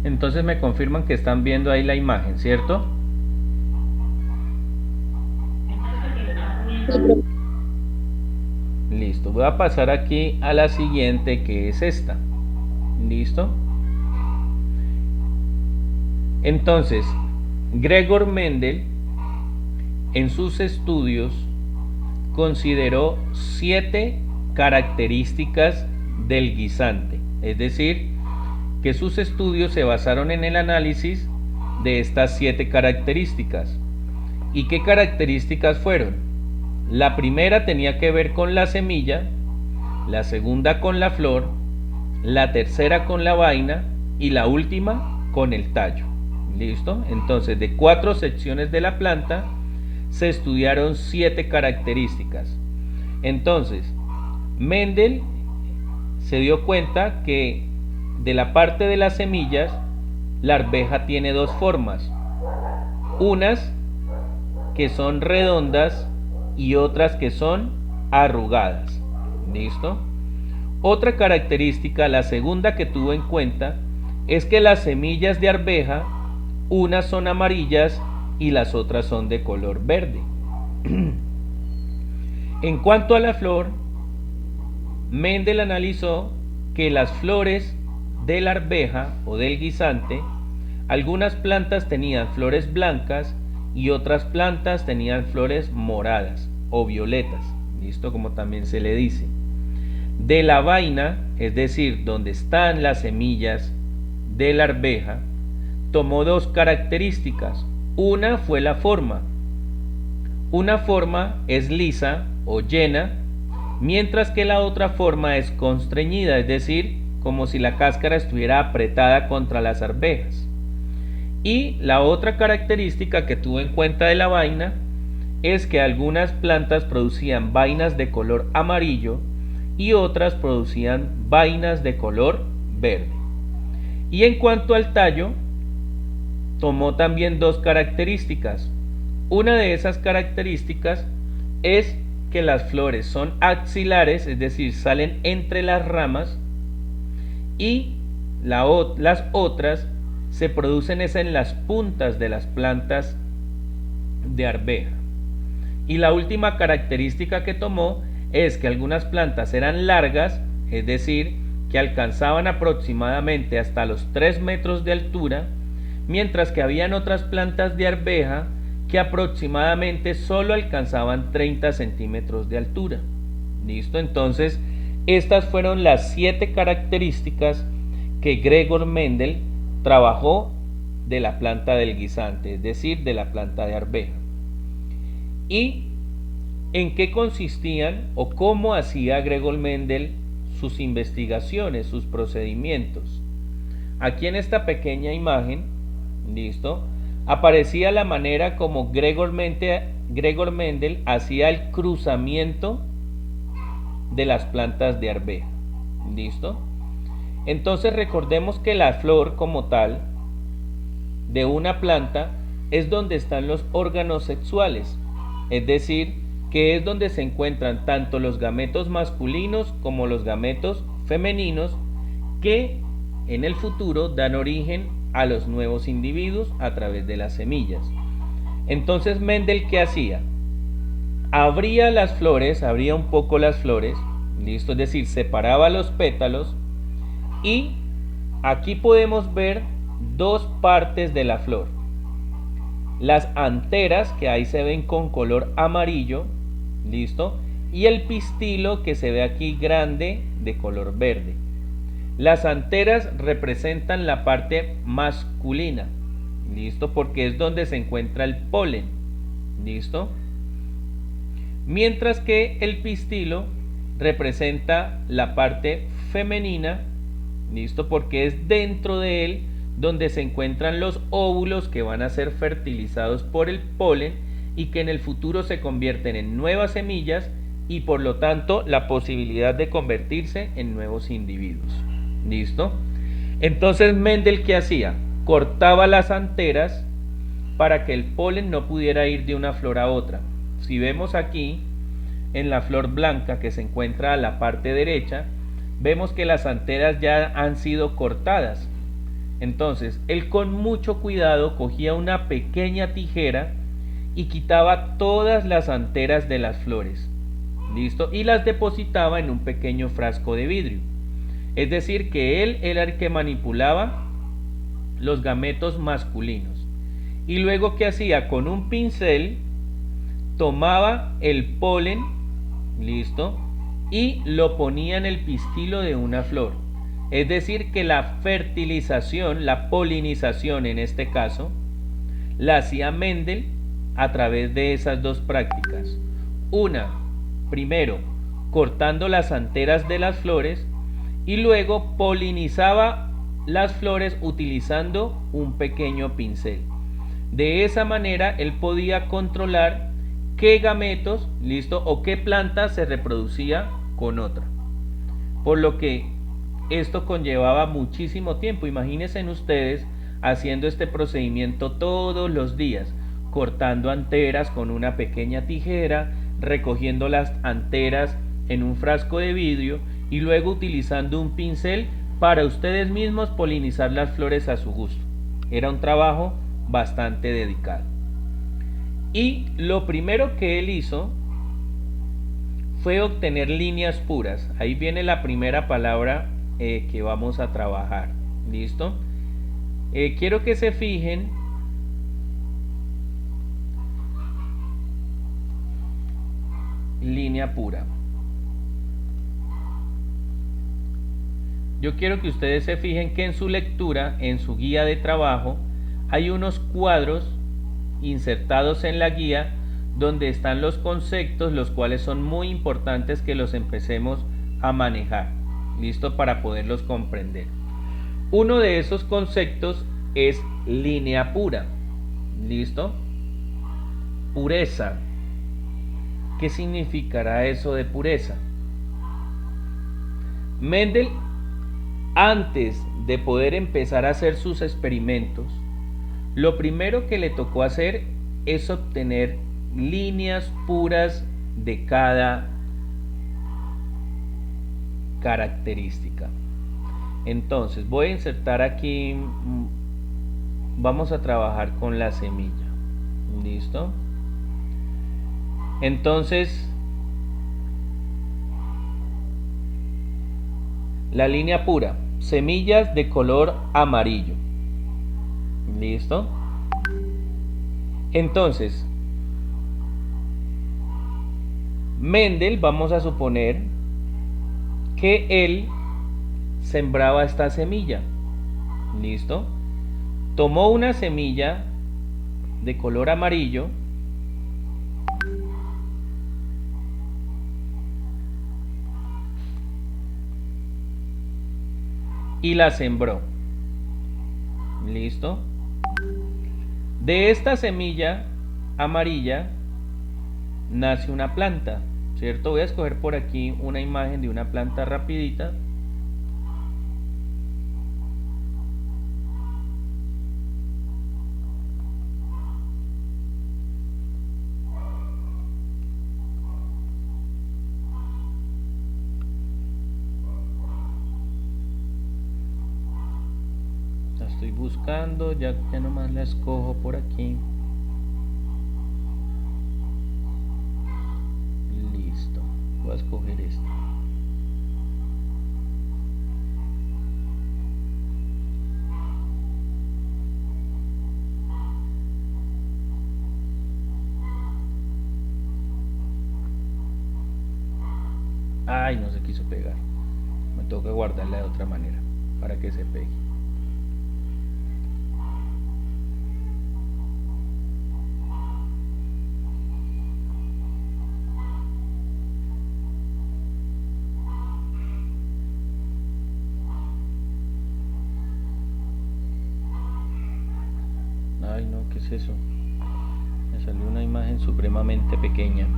Entonces me confirman que están viendo ahí la imagen, ¿cierto? Sí, profe. Listo, voy a pasar aquí a la siguiente, que es esta. ¿Listo? Entonces, Gregor Mendel en sus estudios consideró 7 características del guisante, es decir, que sus estudios se basaron en el análisis de estas 7 características. ¿Y qué características fueron? La primera tenía que ver con la semilla, la segunda con la flor, la tercera con la vaina y la última con el tallo. ¿Listo? Entonces, de 4 secciones de la planta se estudiaron 7 características. Entonces, Mendel se dio cuenta que de la parte de las semillas, la arveja tiene dos formas. Unas que son redondas y otras que son arrugadas. ¿Listo? Otra característica, la segunda que tuvo en cuenta, es que las semillas de arveja, unas son amarillas y las otras son de color verde. En cuanto a la flor, Mendel analizó que las flores de la arveja o del guisante, algunas plantas tenían flores blancas y otras plantas tenían flores moradas o violetas, listo, como también se le dice. De la vaina, es decir, donde están las semillas de la arveja, tomó dos características. Una fue la forma. Una forma es lisa o llena, mientras que la otra forma es constreñida, es decir, como si la cáscara estuviera apretada contra las arvejas. Y la otra característica que tuvo en cuenta de la vaina es que algunas plantas producían vainas de color amarillo y otras producían vainas de color verde. Y en cuanto al tallo, tomó también dos características. Una de esas características es que las flores son axilares, es decir, salen entre las ramas, y las otras se producen es en las puntas de las plantas de arveja. Y la última característica que tomó es que algunas plantas eran largas, es decir, que alcanzaban aproximadamente hasta los 3 metros de altura, mientras que habían otras plantas de arveja que aproximadamente solo alcanzaban 30 centímetros de altura. ¿Listo? Entonces, estas fueron las 7 características que Gregor Mendel trabajó de la planta del guisante, es decir, de la planta de arveja. ¿Y en qué consistían o cómo hacía Gregor Mendel sus investigaciones, sus procedimientos? Aquí en esta pequeña imagen, listo, aparecía la manera como Gregor Mendel hacía el cruzamiento de las plantas de arveja. ¿Listo? Entonces recordemos que la flor como tal de una planta es donde están los órganos sexuales, es decir, que es donde se encuentran tanto los gametos masculinos como los gametos femeninos que en el futuro dan origen a los nuevos individuos a través de las semillas. Entonces Mendel, ¿qué hacía? Abría las flores, abría un poco las flores, listo, es decir, separaba los pétalos y aquí podemos ver dos partes de la flor. Las anteras, que ahí se ven con color amarillo, listo, y el pistilo que se ve aquí grande de color verde. Las anteras representan la parte masculina, listo, porque es donde se encuentra el polen, listo. Mientras que el pistilo representa la parte femenina, listo, porque es dentro de él donde se encuentran los óvulos que van a ser fertilizados por el polen y que en el futuro se convierten en nuevas semillas y por lo tanto la posibilidad de convertirse en nuevos individuos. ¿Listo? Entonces Mendel, ¿qué hacía? Cortaba las anteras para que el polen no pudiera ir de una flor a otra. Si vemos aquí en la flor blanca que se encuentra a la parte derecha, vemos que las anteras ya han sido cortadas. Entonces, él con mucho cuidado cogía una pequeña tijera y quitaba todas las anteras de las flores. ¿Listo? Y las depositaba en un pequeño frasco de vidrio. Es decir, que él era el que manipulaba los gametos masculinos. Y luego, ¿qué hacía? Con un pincel tomaba el polen, ¿listo? Y lo ponía en el pistilo de una flor. Es decir, que la fertilización, la polinización en este caso, la hacía Mendel a través de esas dos prácticas. Una, primero, cortando las anteras de las flores y luego polinizaba las flores utilizando un pequeño pincel. De esa manera él podía controlar qué gametos, listo, o qué planta se reproducía con otra. Por lo que esto conllevaba muchísimo tiempo. Imagínense ustedes haciendo este procedimiento todos los días, cortando anteras con una pequeña tijera, recogiendo las anteras en un frasco de vidrio y luego utilizando un pincel para ustedes mismos polinizar las flores a su gusto. Era un trabajo bastante dedicado. Y lo primero que él hizo fue obtener líneas puras. Ahí viene la primera palabra que vamos a trabajar. ¿Listo? Quiero que se fijen línea pura. Yo quiero que ustedes se fijen que en su lectura, en su guía de trabajo, hay unos cuadros insertados en la guía donde están los conceptos, los cuales son muy importantes que los empecemos a manejar, listo, para poderlos comprender. Uno de esos conceptos es línea pura, listo, pureza. ¿Qué significará eso de pureza? Mendel, antes de poder empezar a hacer sus experimentos, lo primero que le tocó hacer es obtener líneas puras de cada característica. Entonces voy a insertar aquí, vamos a trabajar con la semilla. ¿Listo? Entonces, la línea pura, semillas de color amarillo. ¿Listo? Entonces, Mendel, vamos a suponer que él sembraba esta semilla. ¿Listo? Tomó una semilla de color amarillo y la sembró. ¿Listo? De esta semilla amarilla nace una planta, ¿cierto? Voy a escoger por aquí una imagen de una planta rapidita. La estoy buscando, ya nomás la escojo por aquí. Listo, voy a escoger esta. Ay, no se quiso pegar. Me toca guardarla de otra manera para que se pegue. Ay, no, ¿qué es eso? Me salió una imagen supremamente pequeña.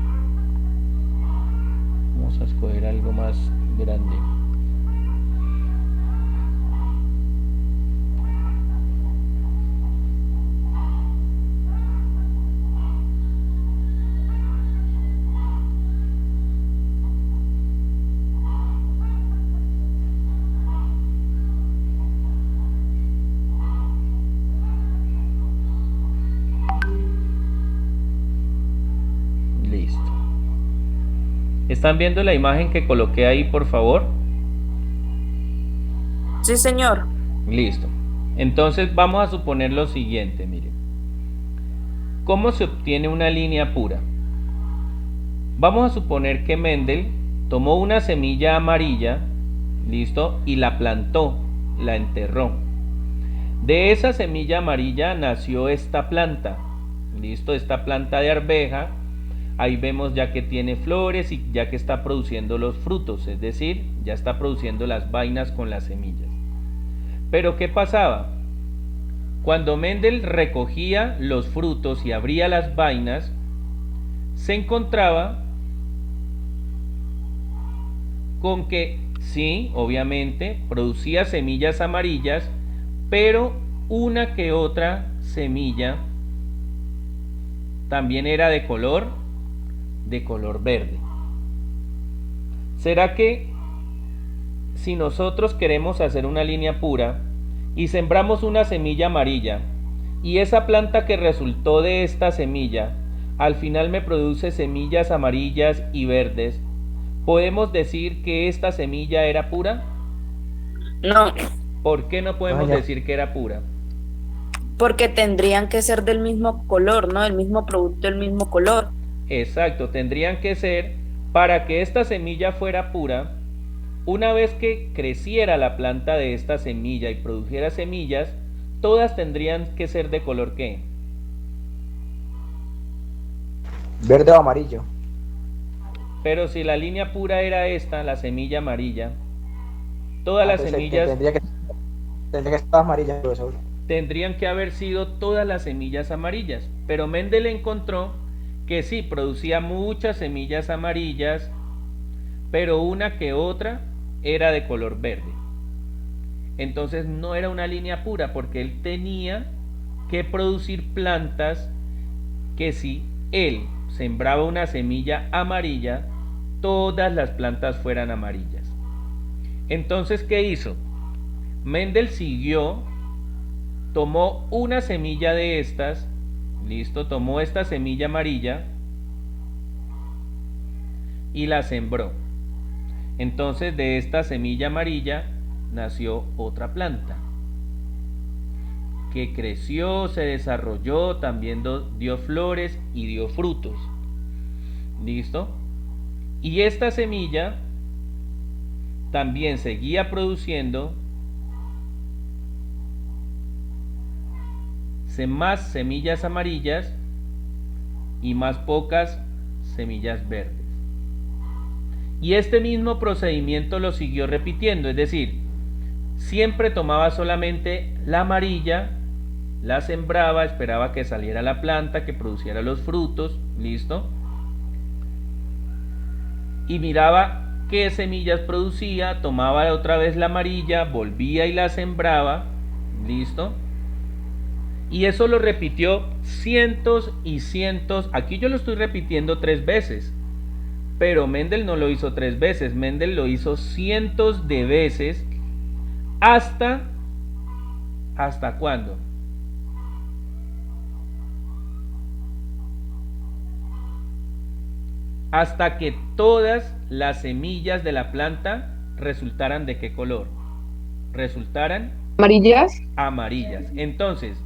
Vamos a escoger algo más grande. ¿Están viendo la imagen que coloqué ahí, por favor? Sí, señor. Listo. Entonces vamos a suponer lo siguiente, miren. ¿Cómo se obtiene una línea pura? Vamos a suponer que Mendel tomó una semilla amarilla, listo, y la plantó, la enterró. De esa semilla amarilla nació esta planta, listo, esta planta de arveja. Ahí vemos ya que tiene flores y ya que está produciendo los frutos, es decir, ya está produciendo las vainas con las semillas. Pero ¿qué pasaba? Cuando Mendel recogía los frutos y abría las vainas, se encontraba con que sí, obviamente, producía semillas amarillas, pero una que otra semilla también era de color verde. ¿Será que si nosotros queremos hacer una línea pura y sembramos una semilla amarilla y esa planta que resultó de esta semilla al final me produce semillas amarillas y verdes, ¿podemos decir que esta semilla era pura? No, ¿Por qué no No, podemos señor. decir que era pura? porque tendrían que ser del mismo color, ¿no? El mismo producto, el mismo color. Exacto, tendrían que ser, para que esta semilla fuera pura, una vez que creciera la planta de esta semilla y produjera semillas, todas tendrían que ser de color ¿qué? Verde o amarillo. Pero si la línea pura era esta, la semilla amarilla, todas Ah, las entonces semillas tendría que estar amarilla, profesor. tendrían que haber sido todas las semillas amarillas. Pero Mendel encontró que sí, producía muchas semillas amarillas, pero una que otra era de color verde. Entonces no era una línea pura porque él tenía que producir plantas que si él sembraba una semilla amarilla, todas las plantas fueran amarillas. Entonces, ¿qué hizo? Mendel siguió, tomó una semilla de estas, listo, tomó esta semilla amarilla y la sembró. Entonces de esta semilla amarilla nació otra planta que creció, se desarrolló, también dio flores y dio frutos. ¿Listo? Y esta semilla también seguía produciendo más semillas amarillas y más pocas semillas verdes. Y este mismo procedimiento lo siguió repitiendo, es decir, siempre tomaba solamente la amarilla, la sembraba, esperaba que saliera la planta, que produciera los frutos, listo, y miraba qué semillas producía, tomaba otra vez la amarilla, volvía y la sembraba, listo, y eso lo repitió cientos y cientos, aquí yo lo estoy repitiendo 3 veces, pero Mendel no lo hizo 3 veces, Mendel lo hizo cientos de veces ¿hasta cuándo? Hasta que todas las semillas de la planta resultaran ¿de qué color? Resultaran Amarillas. amarillas. Entonces,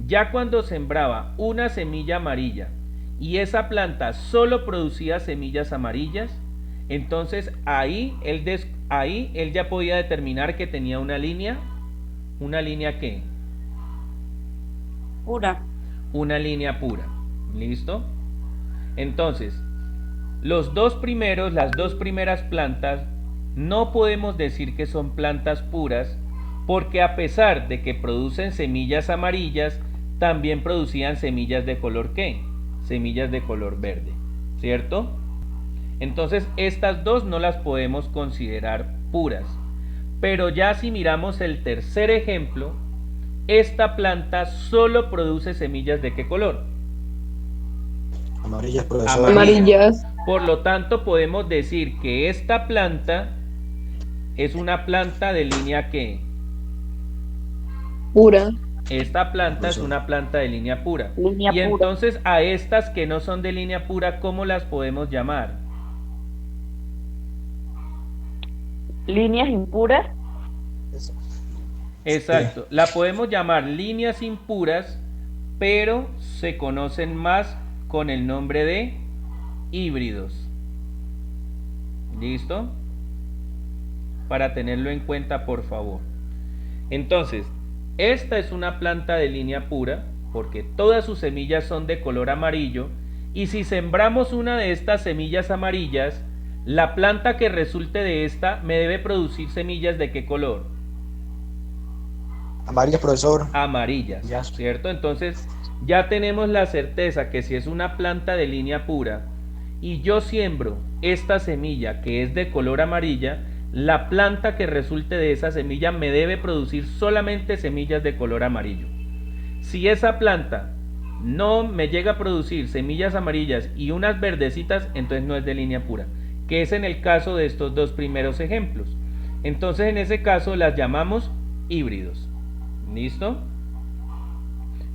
ya cuando sembraba una semilla amarilla y esa planta solo producía semillas amarillas, entonces ahí él ya podía determinar que tenía ¿una línea qué? Pura. Una línea pura. ¿Listo? Entonces, las dos primeras plantas, no podemos decir que son plantas puras, porque a pesar de que producen semillas amarillas, también producían semillas de color ¿qué? Semillas de color verde, ¿cierto? Entonces estas dos no las podemos considerar puras. Pero ya si miramos el tercer ejemplo, esta planta solo produce semillas ¿de qué color? Amarillas, profesor. Amarillas. Por lo tanto, podemos decir que esta planta es una planta de línea ¿qué? Pura. Esta planta es una planta de línea pura. Línea Y pura. entonces a estas que no son de línea pura, ¿cómo las podemos llamar? Líneas impuras. Eso. Exacto. La podemos llamar líneas impuras, pero se conocen más con el nombre de híbridos. ¿Listo? Para tenerlo en cuenta, por favor. Entonces, esta es una planta de línea pura, porque todas sus semillas son de color amarillo, y si sembramos una de estas semillas amarillas, la planta que resulte de esta me debe producir semillas de qué color? Amarillo, profesor. Amarillas, Ya. ¿cierto? Entonces ya tenemos la certeza que si es una planta de línea pura y yo siembro esta semilla que es de color amarilla, la planta que resulte de esa semilla me debe producir solamente semillas de color amarillo. Si esa planta no me llega a producir semillas amarillas y unas verdecitas, entonces no es de línea pura, que es en el caso de estos dos primeros ejemplos. Entonces en ese caso las llamamos híbridos. ¿Listo?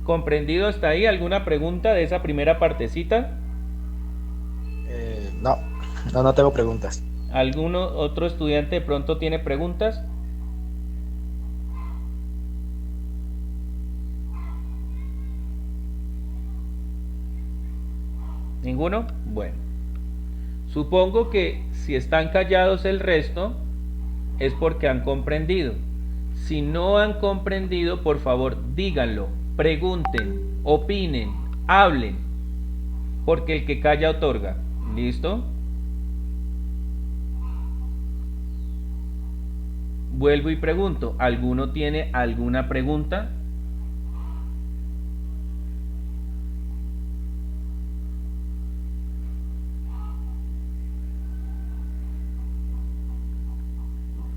¿Comprendido hasta ahí? ¿Alguna pregunta de esa primera partecita? No, no tengo preguntas. ¿Alguno otro estudiante de pronto tiene preguntas? ¿Ninguno? Bueno. Supongo que si están callados el resto es porque han comprendido. Si no han comprendido, por favor, díganlo, pregunten, opinen, hablen, porque el que calla otorga. ¿Listo? Vuelvo y pregunto, ¿alguno tiene alguna pregunta?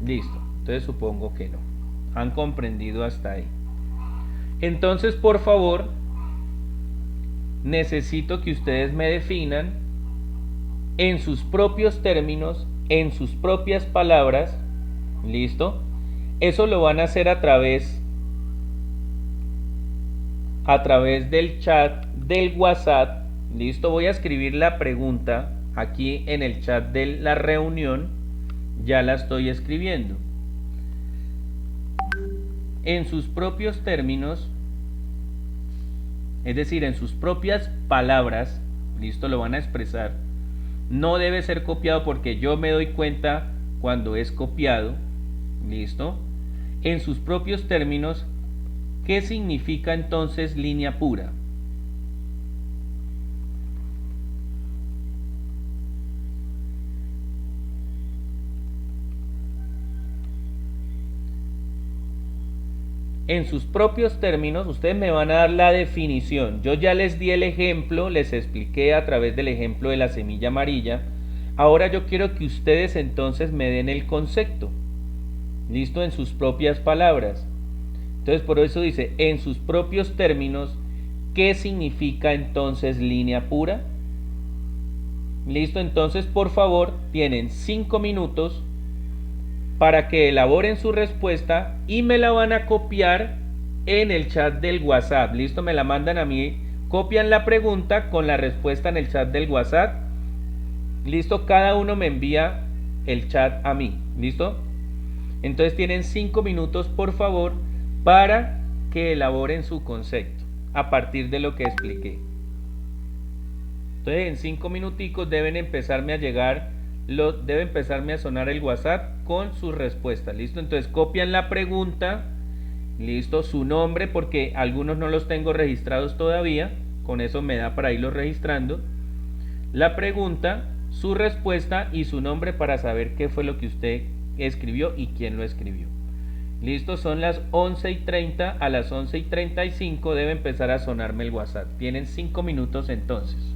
Listo, entonces supongo que no. Han comprendido hasta ahí. Entonces, por favor, necesito que ustedes me definan en sus propios términos, en sus propias palabras. ¿Listo? Eso lo van a hacer a través del chat del WhatsApp. ¿Listo? Voy a escribir la pregunta aquí en el chat de la reunión. Ya la estoy escribiendo. En sus propios términos, es decir, en sus propias palabras, listo, lo van a expresar. No debe ser copiado porque yo me doy cuenta cuando es copiado, listo. En sus propios términos, ¿qué significa entonces línea pura? En sus propios términos, ustedes me van a dar la definición. Yo ya les di el ejemplo, les expliqué a través del ejemplo de la semilla amarilla. Ahora yo quiero que ustedes entonces me den el concepto. ¿Listo? En sus propias palabras. Entonces por eso dice, en sus propios términos, ¿qué significa entonces línea pura? ¿Listo? Entonces por favor, tienen 5 minutos para que elaboren su respuesta y me la van a copiar en el chat del WhatsApp. ¿Listo? Me la mandan a mí, copian la pregunta con la respuesta en el chat del WhatsApp. ¿Listo? Cada uno me envía el chat a mí. ¿Listo? Entonces tienen 5 minutos, por favor, para que elaboren su concepto a partir de lo que expliqué. Entonces en 5 minuticos deben empezarme a llegar, debe empezarme a sonar el WhatsApp con sus respuestas. ¿Listo? Entonces copian la pregunta, listo, su nombre, porque algunos no los tengo registrados todavía, con eso me da para irlos registrando, la pregunta, su respuesta y su nombre para saber qué fue lo que usted escribió y quién lo escribió. Listo, son las 11:30, a las 11:35 debe empezar a sonarme el WhatsApp. Tienen 5 minutos entonces.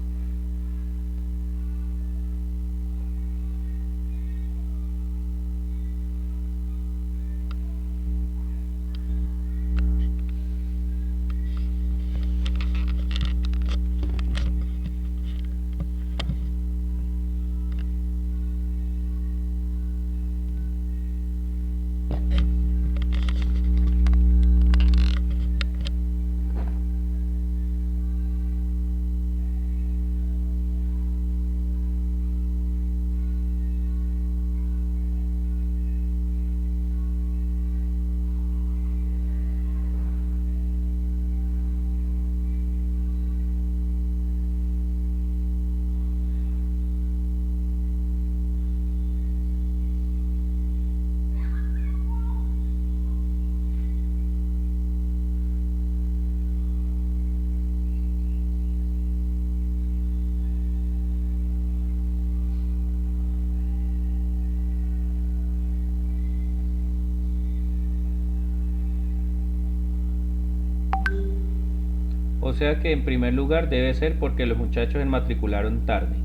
O sea que en primer lugar debe ser porque los muchachos se matricularon tarde.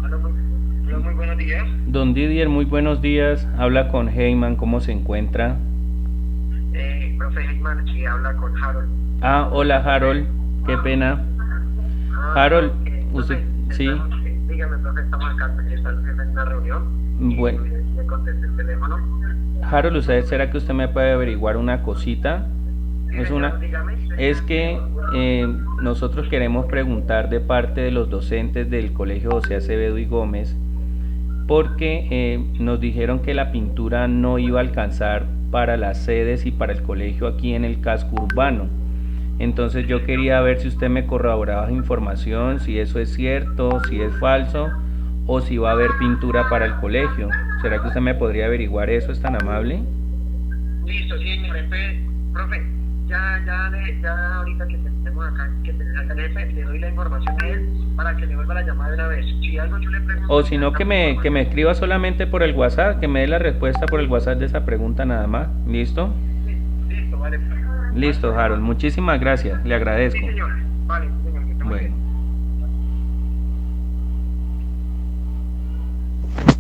Hola, muy buenos días. Don Didier, muy buenos días. Habla con Heyman, ¿cómo se encuentra? Profe Heckman, sí, habla con Harold. Ah, hola Harold, qué pena. Harold, usted, sí, Dígame, profe, estamos acá, estamos en una reunión. bueno. Y le contesté el teléfono. Harold, ¿será que usted me puede averiguar una cosita? Sí, Es señor, dígame. es que nosotros queremos preguntar de parte de los docentes del Colegio José Acevedo y Gómez, porque nos dijeron que la pintura no iba a alcanzar para las sedes y para el colegio aquí en el casco urbano. Entonces yo quería ver si usted me corroboraba información, si eso es cierto, si es falso, o si va a haber pintura para el colegio. ¿Será que usted me podría averiguar eso? ¿Es tan amable? Listo, sí, señor. Entonces, profe, ya ahorita que tenemos acá, que tenemos acá el jefe, le doy la información a él para que le vuelva la llamada de una vez. Si algo yo le pregunto... O si no, que me escriba solamente por el WhatsApp, que me dé la respuesta por el WhatsApp de esa pregunta nada más. ¿Listo? Listo, vale. Listo, Harold. Muchísimas gracias. Le agradezco. Sí, señor. Vale, sí, señor. Que esté muy Bueno. bien.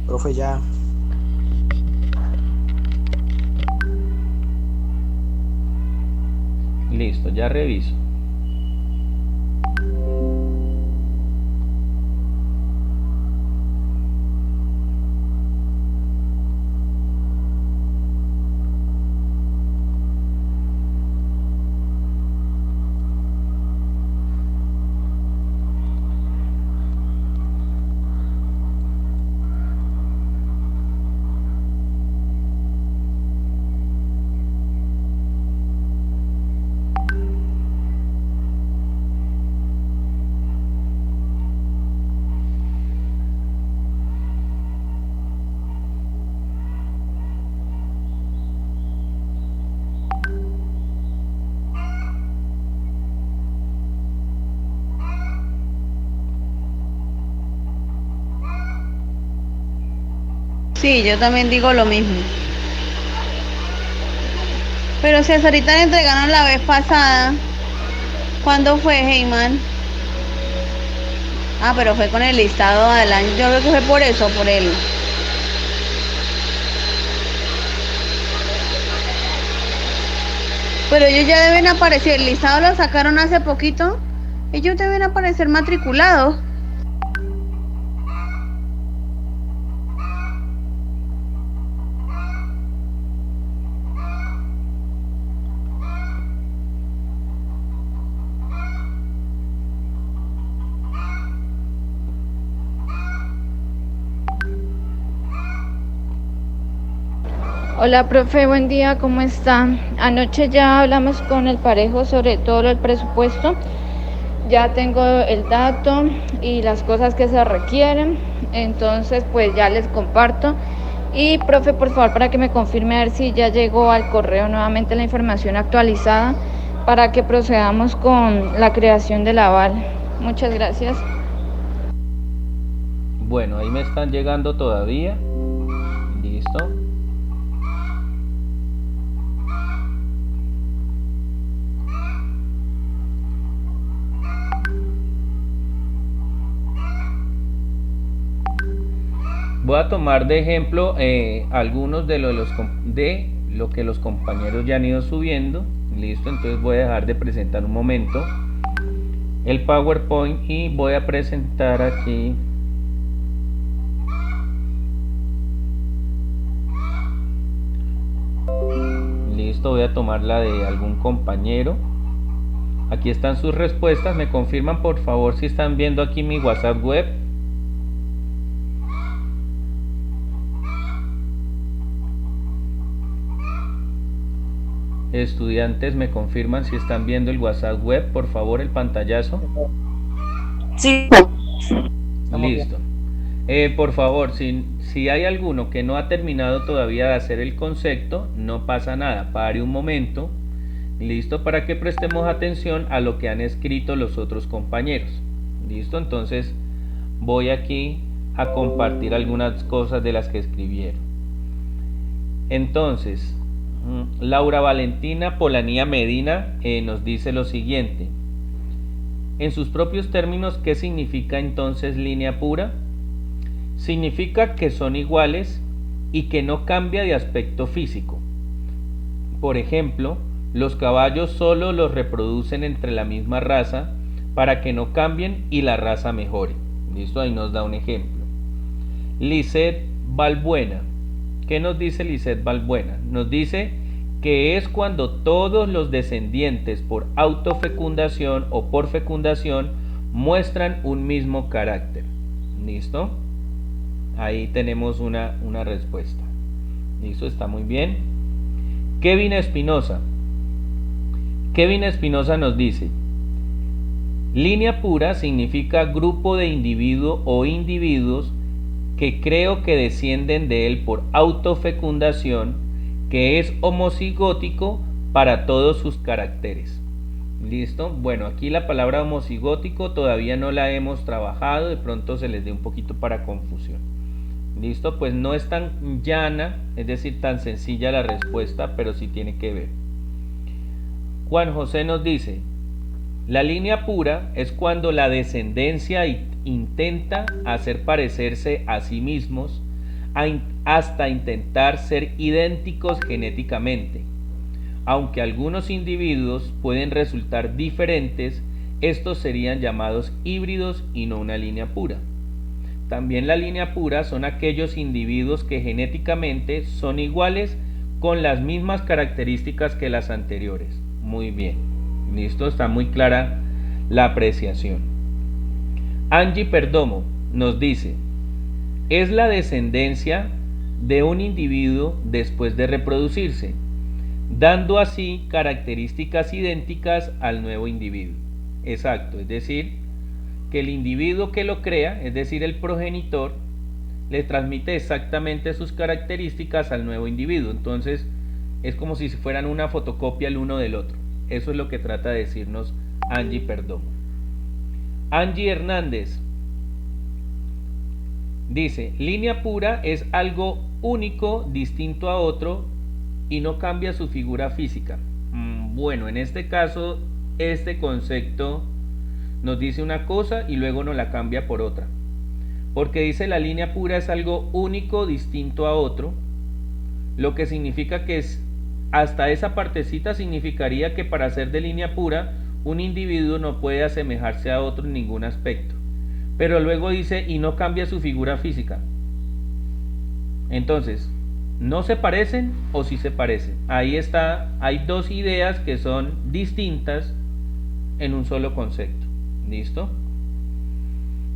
Profe, ya. Listo, ya reviso. Sí, yo también digo lo mismo. Pero si hasta ahorita le entregaron la vez pasada, ¿cuándo fue, Heyman? Ah, pero fue con el listado del año. Yo creo que fue por eso, por él. Pero ellos ya deben aparecer. El listado lo sacaron hace poquito. Ellos deben aparecer matriculados. Hola, profe, buen día, ¿cómo está? Anoche ya hablamos con el parejo sobre todo el presupuesto. Ya tengo el dato y las cosas que se requieren, entonces pues ya les comparto. Y profe, por favor, para que me confirme a ver si ya llegó al correo nuevamente la información actualizada para que procedamos con la creación del aval. Muchas gracias. Bueno, ahí me están llegando todavía. Listo. Voy a tomar de ejemplo algunos de lo que los compañeros ya han ido subiendo. Listo, entonces voy a dejar de presentar un momento el PowerPoint y voy a presentar aquí listo, voy a tomar la de algún compañero. Aquí están sus respuestas. Me confirman por favor si están viendo aquí mi WhatsApp web. Estudiantes, me confirman si están viendo el WhatsApp web, por favor, el pantallazo. Sí. Listo. Por favor, si hay alguno que no ha terminado todavía de hacer el concepto, no pasa nada, pare un momento, listo, para que prestemos atención a lo que han escrito los otros compañeros. Listo, entonces voy aquí a compartir algunas cosas de las que escribieron. Entonces, Laura Valentina Polanía Medina nos dice lo siguiente: en sus propios términos, ¿qué significa entonces línea pura? Significa que son iguales y que no cambia de aspecto físico. Por ejemplo, los caballos solo los reproducen entre la misma raza para que no cambien y la raza mejore. Listo, ahí nos da un ejemplo. Lisette Balbuena. ¿Qué nos dice Lisette Balbuena? Nos dice que es cuando todos los descendientes por autofecundación o por fecundación muestran un mismo carácter. ¿Listo? Ahí tenemos una respuesta. ¿Listo? Está muy bien. Kevin Espinosa. Kevin Espinosa nos dice: línea pura significa grupo de individuo o individuos que creo que descienden de él por autofecundación, que es homocigótico para todos sus caracteres. ¿Listo? Bueno, aquí la palabra homocigótico todavía no la hemos trabajado, de pronto se les dé un poquito para confusión. ¿Listo? Pues no es tan llana, es decir, tan sencilla la respuesta, pero sí tiene que ver. Juan José nos dice: la línea pura es cuando la descendencia intenta hacer parecerse a sí mismos hasta intentar ser idénticos genéticamente. Aunque algunos individuos pueden resultar diferentes, estos serían llamados híbridos y no una línea pura. También la línea pura son aquellos individuos que genéticamente son iguales con las mismas características que las anteriores. Muy bien, listo, está muy clara la apreciación. Angie Perdomo nos dice: es la descendencia de un individuo después de reproducirse, dando así características idénticas al nuevo individuo. Exacto, es decir, que el individuo que lo crea, es decir, el progenitor, le transmite exactamente sus características al nuevo individuo. Entonces, es como si fueran una fotocopia el uno del otro. Eso es lo que trata de decirnos Angie Perdomo. Angie Hernández dice: línea pura es algo único, distinto a otro y no cambia su figura física. Bueno, en este caso, este concepto nos dice una cosa y luego nos la cambia por otra. Porque dice la línea pura es algo único, distinto a otro, lo que significa que hasta esa partecita significaría que para ser de línea pura, un individuo no puede asemejarse a otro en ningún aspecto. Pero luego dice y no cambia su figura física. Entonces, ¿no se parecen o sí se parecen? Ahí está, hay dos ideas que son distintas en un solo concepto. ¿Listo?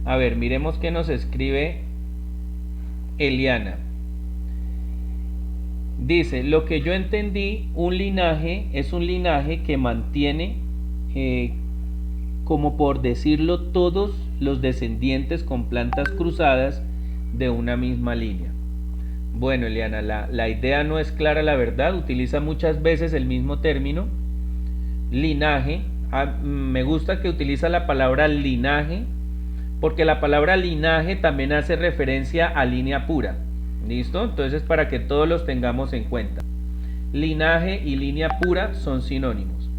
A ver, miremos qué nos escribe Eliana. Dice, lo que yo entendí, un linaje es un linaje que mantiene, como por decirlo, todos los descendientes con plantas cruzadas de una misma línea. Bueno, Eliana, la idea no es clara, la verdad, utiliza muchas veces el mismo término, linaje. Me gusta que utiliza la palabra linaje, porque la palabra linaje también hace referencia a línea pura. ¿Listo? Entonces, para que todos los tengamos en cuenta. Linaje y línea pura son sinónimos.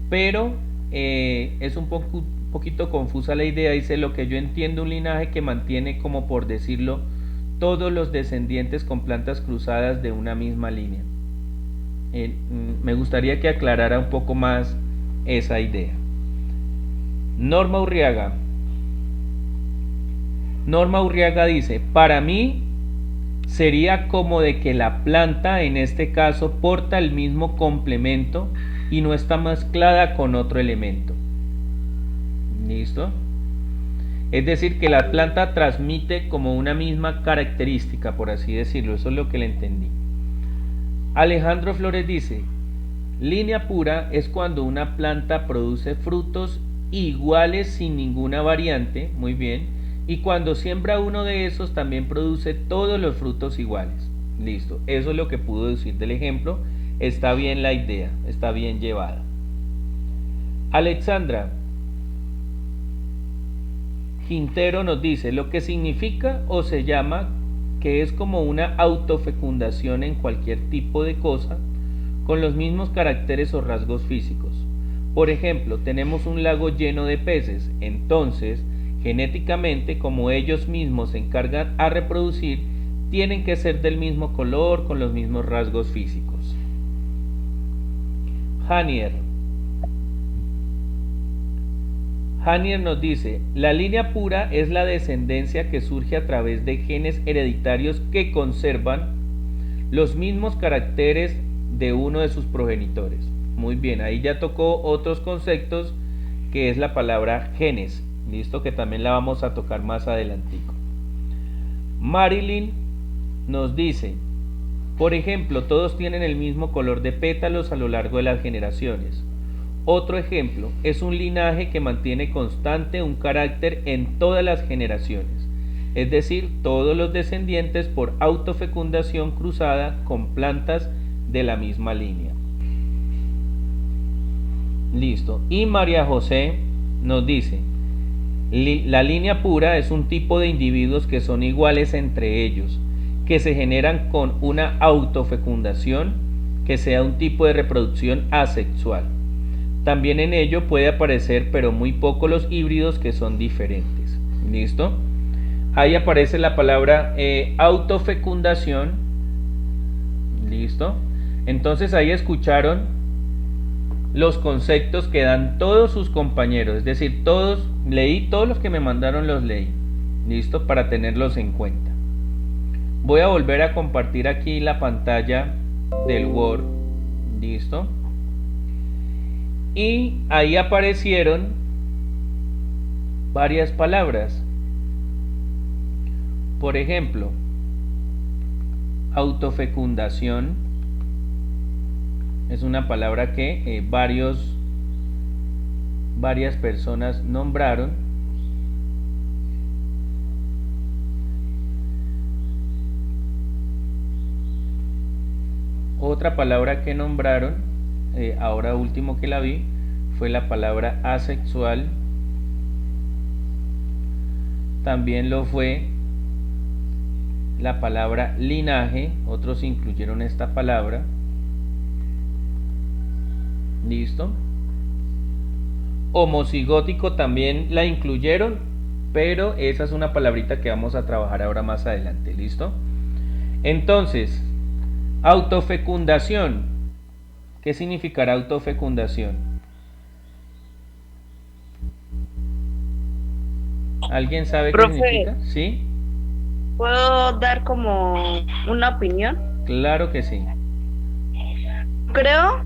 Pero es un poquito confusa la idea. Dice, lo que yo entiendo, un linaje que mantiene, como por decirlo, todos los descendientes con plantas cruzadas de una misma línea. Me gustaría que aclarara un poco más esa idea. Norma Urriaga dice, para mí sería como de que la planta en este caso porta el mismo complemento y no está mezclada con otro elemento. ¿Listo? Es decir, que la planta transmite como una misma característica, por así decirlo. Eso es lo que le entendí. Alejandro Flores dice, línea pura es cuando una planta produce frutos iguales sin ninguna variante. Muy bien. Y cuando siembra uno de esos también produce todos los frutos iguales. Listo, eso es lo que pudo decir del ejemplo. Está bien la idea, está bien llevada. Alexandra Quintero nos dice, lo que significa o se llama que es como una autofecundación en cualquier tipo de cosa con los mismos caracteres o rasgos físicos. Por ejemplo, tenemos un lago lleno de peces, entonces genéticamente, como ellos mismos se encargan a reproducir, tienen que ser del mismo color, con los mismos rasgos físicos. Hanier nos dice, la línea pura es la descendencia que surge a través de genes hereditarios que conservan los mismos caracteres de uno de sus progenitores. Muy bien, ahí ya tocó otros conceptos, que es la palabra genes. Listo, que también la vamos a tocar más adelantico. Marilyn nos dice, por ejemplo, todos tienen el mismo color de pétalos a lo largo de las generaciones. Otro ejemplo es un linaje que mantiene constante un carácter en todas las generaciones, es decir, todos los descendientes por autofecundación cruzada con plantas de la misma línea. Listo. Y María José nos dice, la línea pura es un tipo de individuos que son iguales entre ellos, que se generan con una autofecundación que sea un tipo de reproducción asexual. También en ello puede aparecer, pero muy poco, los híbridos que son diferentes. ¿Listo? Ahí aparece la palabra autofecundación. ¿Listo? Entonces ahí escucharon los conceptos que dan todos sus compañeros, es decir, todos los que me mandaron los leí. ¿Listo? Para tenerlos en cuenta. Voy a volver a compartir aquí la pantalla del Word. ¿Listo? Y ahí aparecieron varias palabras. Por ejemplo, autofecundación es una palabra que varias personas nombraron. Otra palabra que nombraron, ahora último que la vi, fue la palabra asexual. También lo fue la palabra linaje, otros incluyeron esta palabra. ¿Listo? Homocigótico también la incluyeron, pero esa es una palabrita que vamos a trabajar ahora más adelante. ¿Listo? Entonces, autofecundación. ¿Qué significará autofecundación? ¿Alguien sabe qué significa? ¿Sí? ¿Puedo dar como una opinión? Claro que sí. Creo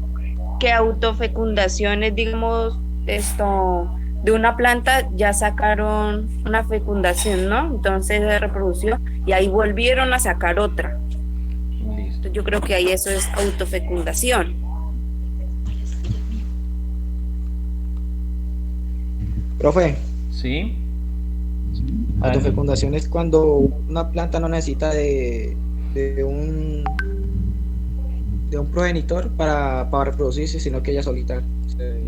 que autofecundación es, digamos, esto, de una planta ya sacaron una fecundación, ¿no? Entonces se reprodució y ahí volvieron a sacar otra. Listo. yo creo que ahí eso es autofecundación. Profe, ¿Sí? autofecundación es cuando una planta no necesita de un progenitor para reproducirse, sino que ella solita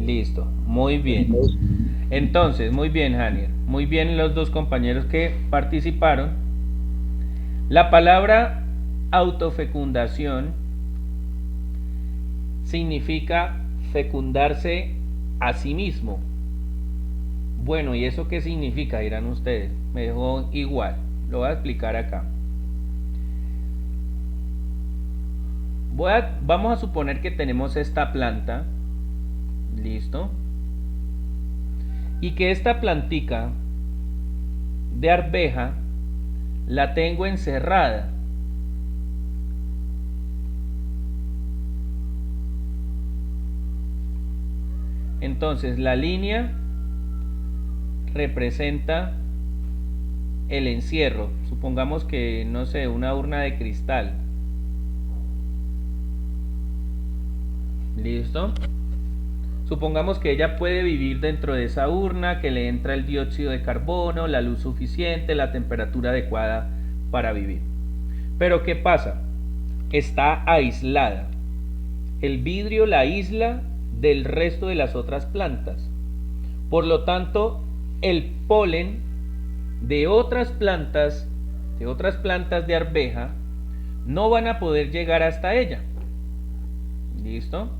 Listo, muy bien. reproduce. Entonces, muy bien, Janier. Muy bien los dos compañeros que participaron. La palabra autofecundación significa fecundarse a sí mismo. Bueno, ¿y eso qué significa? Dirán ustedes. Me dejó igual. Lo voy a explicar acá. Vamos a suponer que tenemos esta planta. Listo. Y que esta plantica de arveja la tengo encerrada. Entonces la línea representa el encierro. Supongamos que, no sé, una urna de cristal. ¿Listo? Supongamos que ella puede vivir dentro de esa urna, que le entra el dióxido de carbono, la luz suficiente, la temperatura adecuada para vivir. Pero ¿qué pasa? Está aislada. El vidrio la aísla del resto de las otras plantas. Por lo tanto, el polen de otras plantas de arveja no van a poder llegar hasta ella. ¿Listo?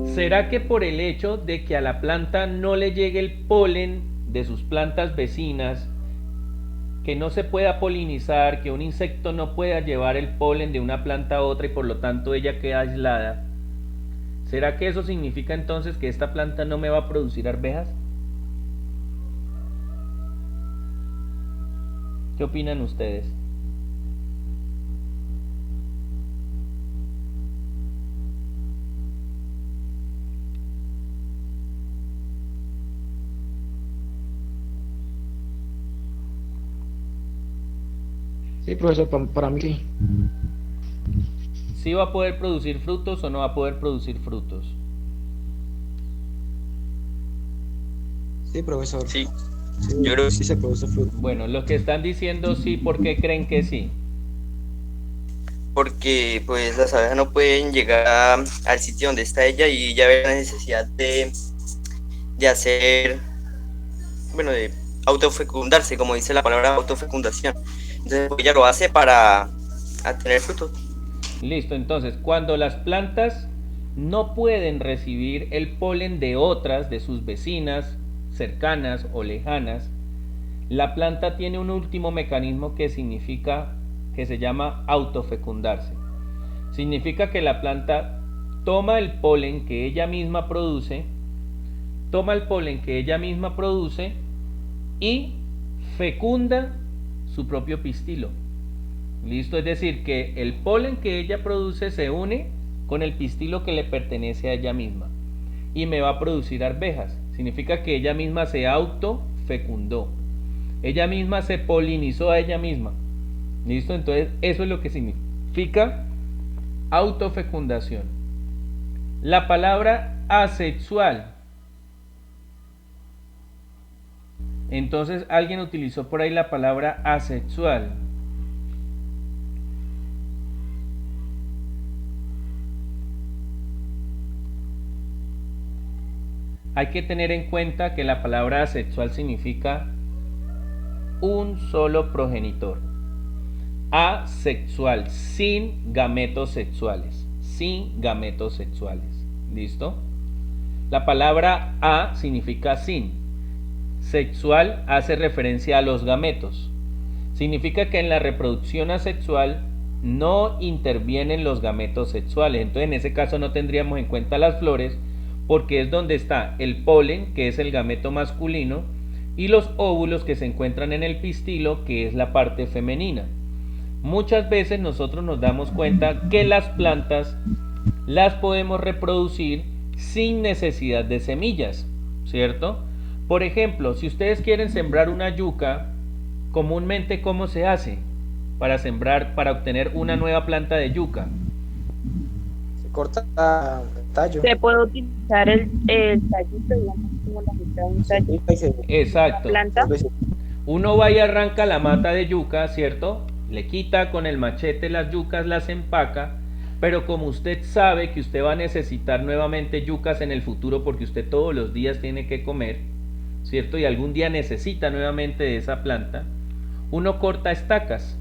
¿Será que por el hecho de que a la planta no le llegue el polen de sus plantas vecinas, que no se pueda polinizar, que un insecto no pueda llevar el polen de una planta a otra y por lo tanto ella queda aislada? ¿Será que eso significa entonces que esta planta no me va a producir arvejas? ¿Qué opinan ustedes? Sí, profesor, para mí sí. ¿Sí va a poder producir frutos o no va a poder producir frutos? Sí, profesor. Sí, Sí, yo creo que sí se produce fruto. Bueno, los que están diciendo sí, ¿por qué creen que sí? porque pues las abejas no pueden llegar al sitio donde está ella y ya ve la necesidad de hacer, bueno, de autofecundarse, como dice la palabra autofecundación. Entonces pues, ella lo hace para tener frutos. Listo, entonces, cuando las plantas no pueden recibir el polen de otras, de sus vecinas, cercanas o lejanas, la planta tiene un último mecanismo que se llama autofecundarse. Significa que la planta toma el polen que ella misma produce, y fecunda su propio pistilo. Listo, es decir, que el polen que ella produce se une con el pistilo que le pertenece a ella misma y me va a producir arvejas. Significa que ella misma se autofecundó, ella misma se polinizó a ella misma. Listo, entonces eso es lo que significa autofecundación. La palabra asexual. Entonces alguien utilizó por ahí la palabra asexual. Hay que tener en cuenta que la palabra asexual significa un solo progenitor. Asexual, sin gametos sexuales. ¿Listo? La palabra a significa sin. Sexual hace referencia a los gametos. Significa que en la reproducción asexual no intervienen los gametos sexuales. Entonces en ese caso no tendríamos en cuenta las flores, porque es donde está el polen, que es el gameto masculino, y los óvulos que se encuentran en el pistilo, que es la parte femenina. Muchas veces nosotros nos damos cuenta que las plantas las podemos reproducir sin necesidad de semillas, ¿cierto? Por ejemplo, si ustedes quieren sembrar una yuca, comúnmente ¿cómo se hace? para sembrar, para obtener una nueva planta de yuca? Se corta el tallo. Se puede utilizar el tallito, digamos, como la mitad de un tallo, Y se- Exacto. planta. Uno va y arranca la mata de yuca, ¿cierto? Le quita con el machete las yucas, las empaca, pero como usted sabe que usted va a necesitar nuevamente yucas en el futuro porque usted todos los días tiene que comer, ¿cierto? Y algún día necesita nuevamente de esa planta, uno corta estacas.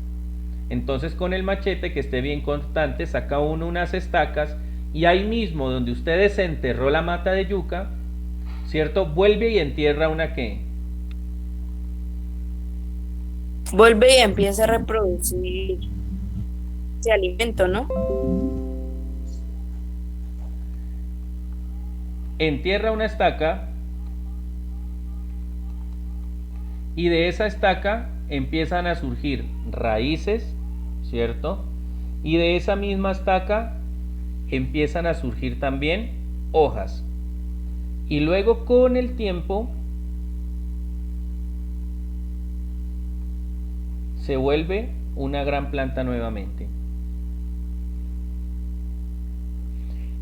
Entonces con el machete que esté bien constante saca uno unas estacas y ahí mismo donde usted desenterró la mata de yuca, ¿cierto? Vuelve y entierra una que Vuelve y empieza a reproducir ese alimento, ¿no? entierra una estaca y de esa estaca empiezan a surgir raíces, ¿cierto? Y de esa misma estaca empiezan a surgir también hojas. Y luego con el tiempo se vuelve una gran planta nuevamente.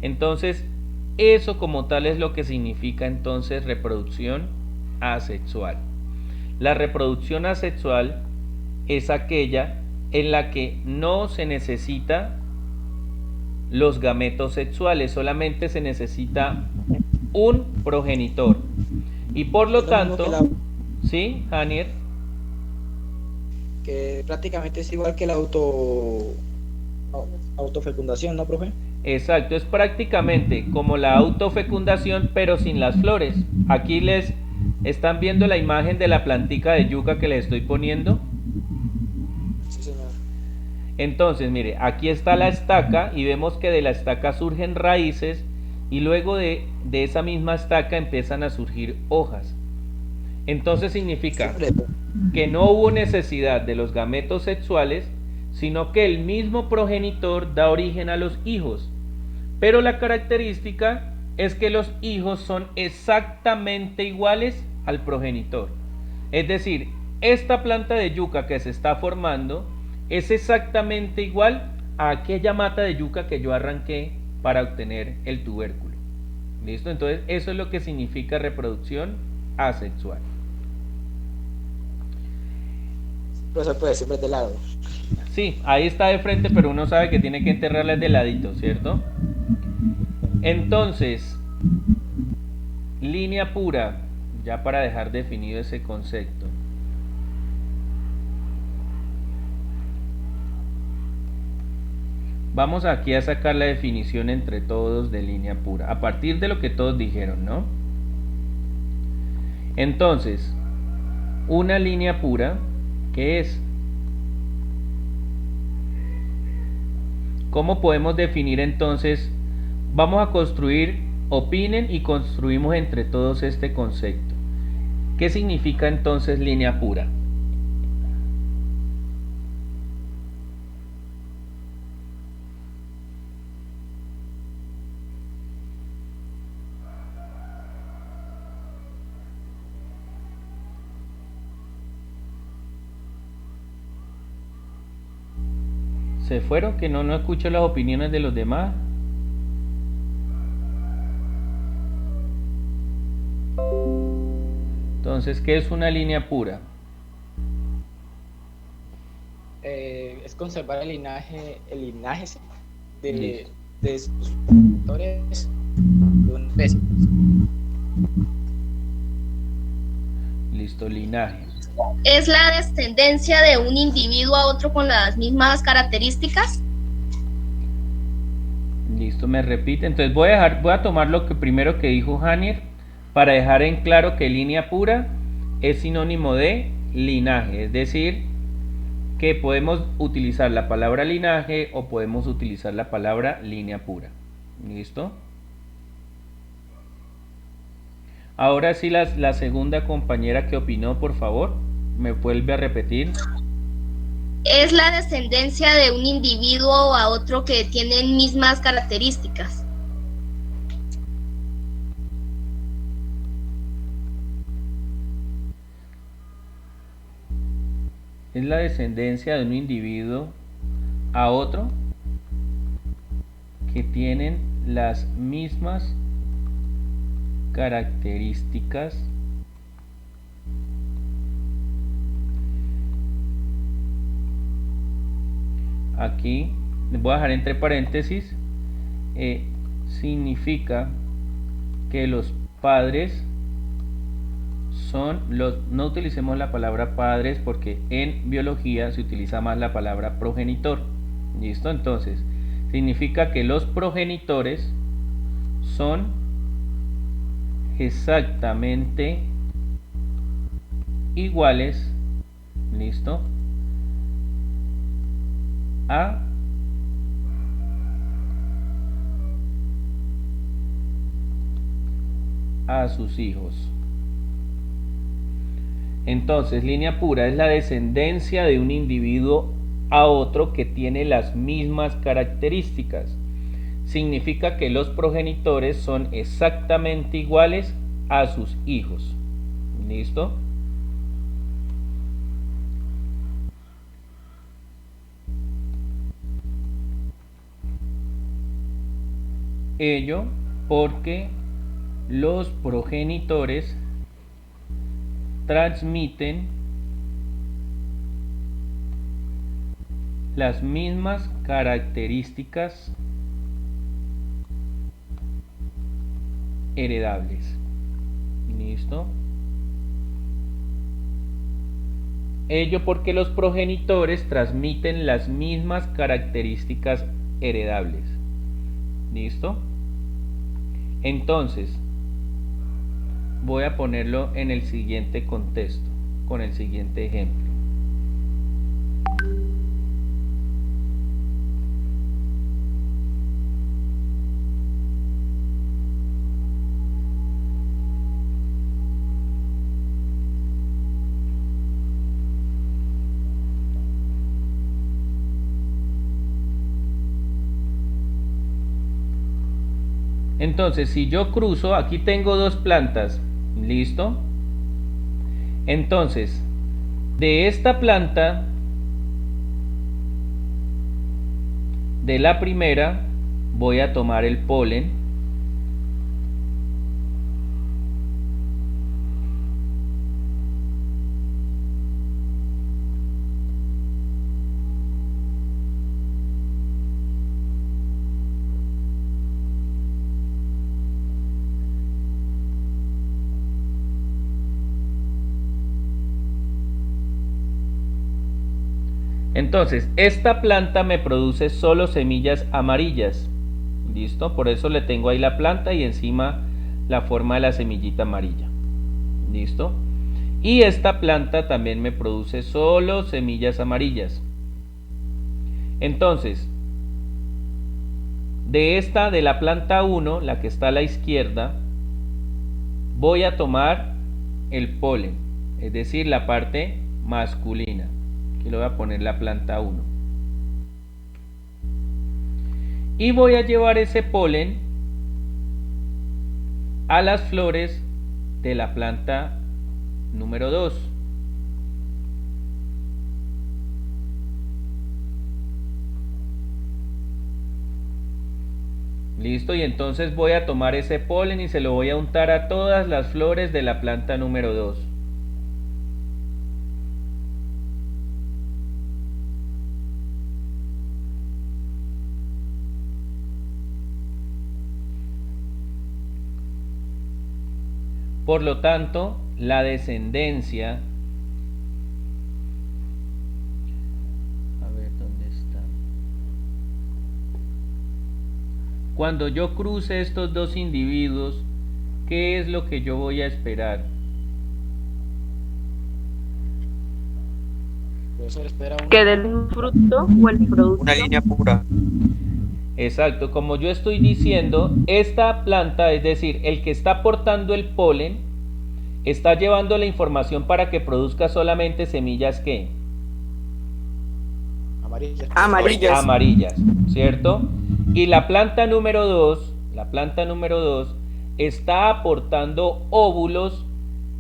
Entonces, eso como tal es lo que significa entonces reproducción asexual. La reproducción asexual es aquella en la que no se necesita los gametos sexuales, solamente se necesita un progenitor. Y por lo Es lo mismo tanto, ¿sí, Hanier? que prácticamente es igual que la autofecundación, ¿no, profe? Exacto, es prácticamente como la autofecundación, pero sin las flores. Aquí les están viendo la imagen de la plantica de yuca que les estoy poniendo. Sí, señor. Entonces, mire, aquí está la estaca y vemos que de la estaca surgen raíces y luego de esa misma estaca empiezan a surgir hojas. Entonces significa que no hubo necesidad de los gametos sexuales, sino que el mismo progenitor da origen a los hijos. Pero la característica es que los hijos son exactamente iguales al progenitor. Es decir, esta planta de yuca que se está formando es exactamente igual a aquella mata de yuca que yo arranqué para obtener el tubérculo. ¿Listo? Entonces eso es lo que significa reproducción asexual. Profesor, puede siempre de lado. Sí, ahí está de frente, pero uno sabe que tiene que enterrarlas de ladito, ¿cierto? Entonces, línea pura, ya para dejar definido ese concepto. Vamos aquí a sacar la definición entre todos de línea pura, a partir de lo que todos dijeron, ¿no? Entonces, una línea pura, ¿qué es? ¿Cómo podemos definir entonces? Vamos a construir, opinen y construimos entre todos este concepto. ¿Qué significa entonces línea pura? ¿Se fueron? Que no escucho las opiniones de los demás. Entonces, ¿qué es una línea pura? Es conservar el linaje sí, de Listo. sus progenitores de una especie. Listo, linaje. ¿Es la descendencia de un individuo a otro con las mismas características? Listo, me repite. Entonces voy a tomar lo que primero que dijo Hanier para dejar en claro que línea pura es sinónimo de linaje, es decir, que podemos utilizar la palabra linaje o podemos utilizar la palabra línea pura. ¿Listo? Ahora sí, la segunda compañera que opinó, por favor, me vuelve a repetir. ¿Es la descendencia de un individuo a otro que tienen mismas características? es la descendencia de un individuo a otro que tienen las mismas características aquí les voy a dejar entre paréntesis, significa que los padres son los, no utilicemos la palabra padres porque en biología se utiliza más la palabra progenitor. ¿Listo? Entonces, significa que los progenitores son exactamente iguales, ¿listo? A sus hijos. Entonces, línea pura es la descendencia de un individuo a otro que tiene las mismas características. Significa que los progenitores son exactamente iguales a sus hijos. ¿Listo? Ello porque los progenitores transmiten las mismas características heredables. ¿Listo? Ello porque los progenitores transmiten las mismas características heredables. ¿Listo? Entonces, voy a ponerlo en el siguiente contexto, con el siguiente ejemplo. Entonces, si yo cruzo, aquí tengo dos plantas, ¿listo? Entonces, de esta planta, de la primera, voy a tomar el polen. Entonces, esta planta me produce solo semillas amarillas. ¿Listo? Por eso le tengo ahí la planta y encima la forma de la semillita amarilla. ¿Listo? Y esta planta también me produce solo semillas amarillas. Entonces, de la planta 1, la que está a la izquierda, voy a tomar el polen, es decir, la parte masculina. Aquí le voy a poner la planta 1. Y voy a llevar ese polen a las flores de la planta número 2. Listo, y entonces voy a tomar ese polen y se lo voy a untar a todas las flores de la planta número 2. Por lo tanto, la descendencia, a ver dónde está. Cuando yo cruce estos dos individuos, ¿qué es lo que yo voy a esperar? Profesor, espera Que den un fruto o el producto. Una línea pura. Exacto, como yo estoy diciendo, esta planta, es decir, el que está aportando el polen, está llevando la información para que produzca solamente semillas ¿qué? Amarillas. Amarillas, ¿cierto? Y la planta número 2, está aportando óvulos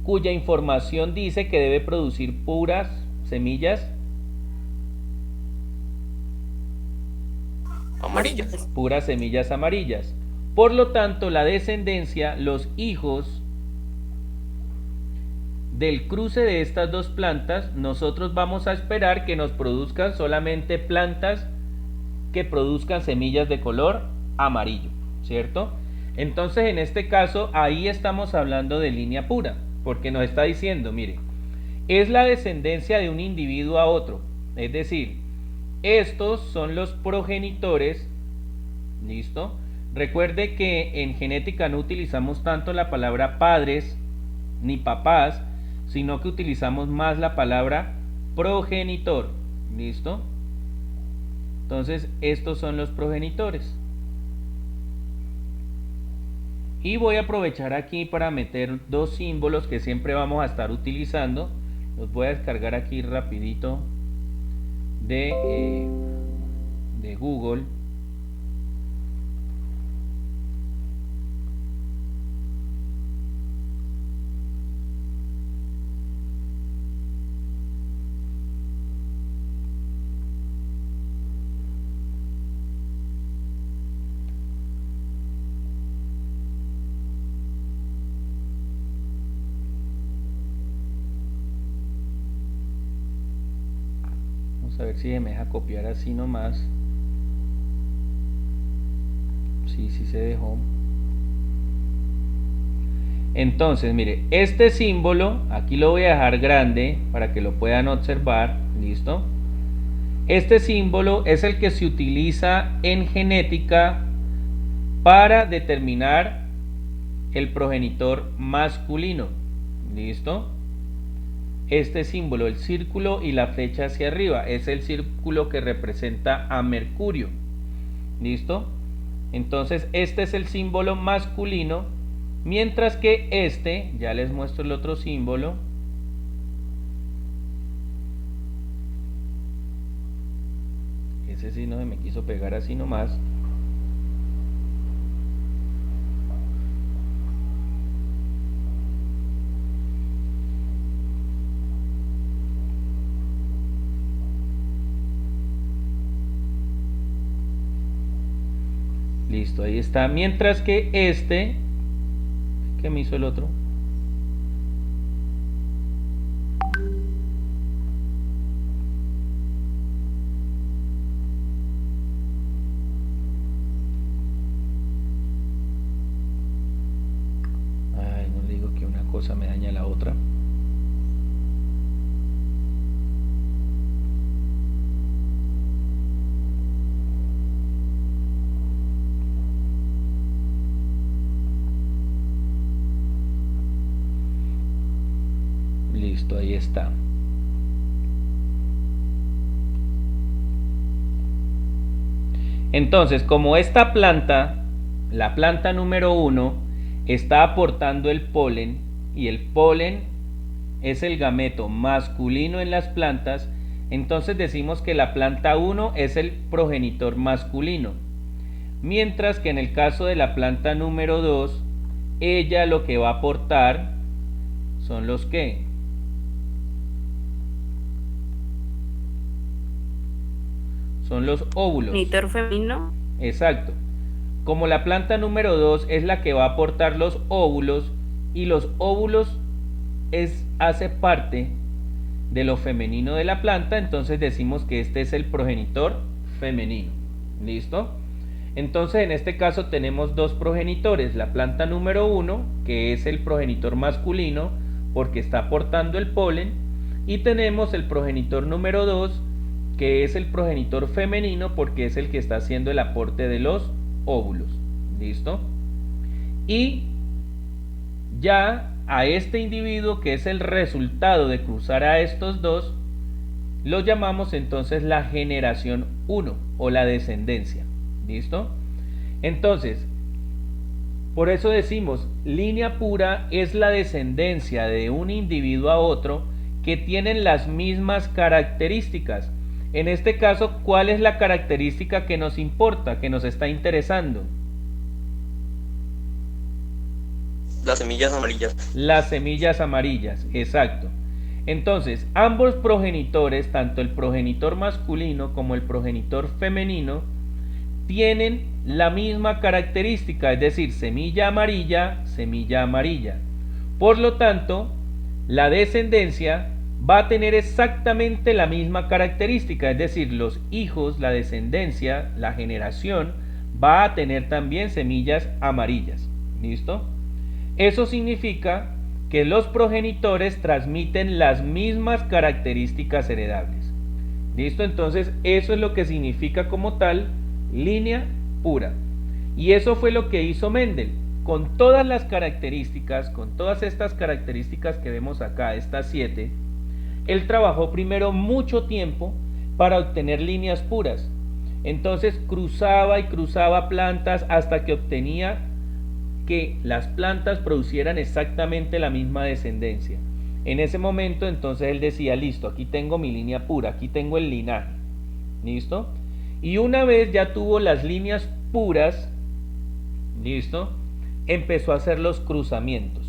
cuya información dice que debe producir puras semillas amarillas. Puras semillas amarillas. Por lo tanto, la descendencia, los hijos del cruce de estas dos plantas, nosotros vamos a esperar que nos produzcan solamente plantas que produzcan semillas de color amarillo, ¿cierto? Entonces, en este caso, ahí estamos hablando de línea pura, porque nos está diciendo, mire, es la descendencia de un individuo a otro, es decir, estos son los progenitores, ¿listo? Recuerde que en genética no utilizamos tanto la palabra padres ni papás, sino que utilizamos más la palabra progenitor, ¿listo? Entonces, estos son los progenitores. Y voy a aprovechar aquí para meter dos símbolos que siempre vamos a estar utilizando. Los voy a descargar aquí rapidito de Google. A ver si me deja copiar así nomás. Sí se dejó. Entonces, mire, este símbolo, aquí lo voy a dejar grande para que lo puedan observar, ¿listo? Este símbolo es el que se utiliza en genética para determinar el progenitor masculino, ¿listo? Este símbolo, el círculo y la flecha hacia arriba, es el círculo que representa a Mercurio, ¿listo? Entonces este es el símbolo masculino, mientras que este, ya les muestro el otro símbolo, ese sí no se me quiso pegar así nomás. Listo, ahí está. Mientras que este, ¿qué me hizo el otro? Ay, no le digo que una cosa me daña la otra. Listo, ahí está. Entonces, como esta planta, la planta número 1, está aportando el polen, y el polen es el gameto masculino en las plantas, entonces decimos que la planta 1 es el progenitor masculino. Mientras que en el caso de la planta número 2, ella lo que va a aportar son los que son los óvulos. Progenitor femenino. Exacto. Como la planta número 2 es la que va a aportar los óvulos, y los óvulos hace parte de lo femenino de la planta, entonces decimos que este es el progenitor femenino. ¿Listo? Entonces en este caso tenemos dos progenitores, la planta número 1, que es el progenitor masculino porque está aportando el polen, y tenemos el progenitor número 2, que es el progenitor femenino porque es el que está haciendo el aporte de los óvulos. ¿Listo? Y ya a este individuo, que es el resultado de cruzar a estos dos, lo llamamos entonces la generación 1 o la descendencia. ¿Listo? Entonces, por eso decimos, línea pura es la descendencia de un individuo a otro que tienen las mismas características. En este caso, ¿cuál es la característica que nos importa, que nos está interesando? Las semillas amarillas. Las semillas amarillas, exacto. Entonces, ambos progenitores, tanto el progenitor masculino como el progenitor femenino, tienen la misma característica, es decir, semilla amarilla, semilla amarilla. Por lo tanto, la descendencia va a tener exactamente la misma característica, es decir, los hijos, la descendencia, la generación, va a tener también semillas amarillas. ¿Listo? Eso significa que los progenitores transmiten las mismas características heredables. ¿Listo? Entonces, eso es lo que significa como tal línea pura. Y eso fue lo que hizo Mendel. Con todas las características, con todas estas características que vemos acá, estas 7, él trabajó primero mucho tiempo para obtener líneas puras. Entonces cruzaba y cruzaba plantas hasta que obtenía que las plantas producieran exactamente la misma descendencia. En ese momento entonces él decía, listo, aquí tengo mi línea pura, aquí tengo el linaje. ¿Listo? Y una vez ya tuvo las líneas puras, ¿listo? Empezó a hacer los cruzamientos.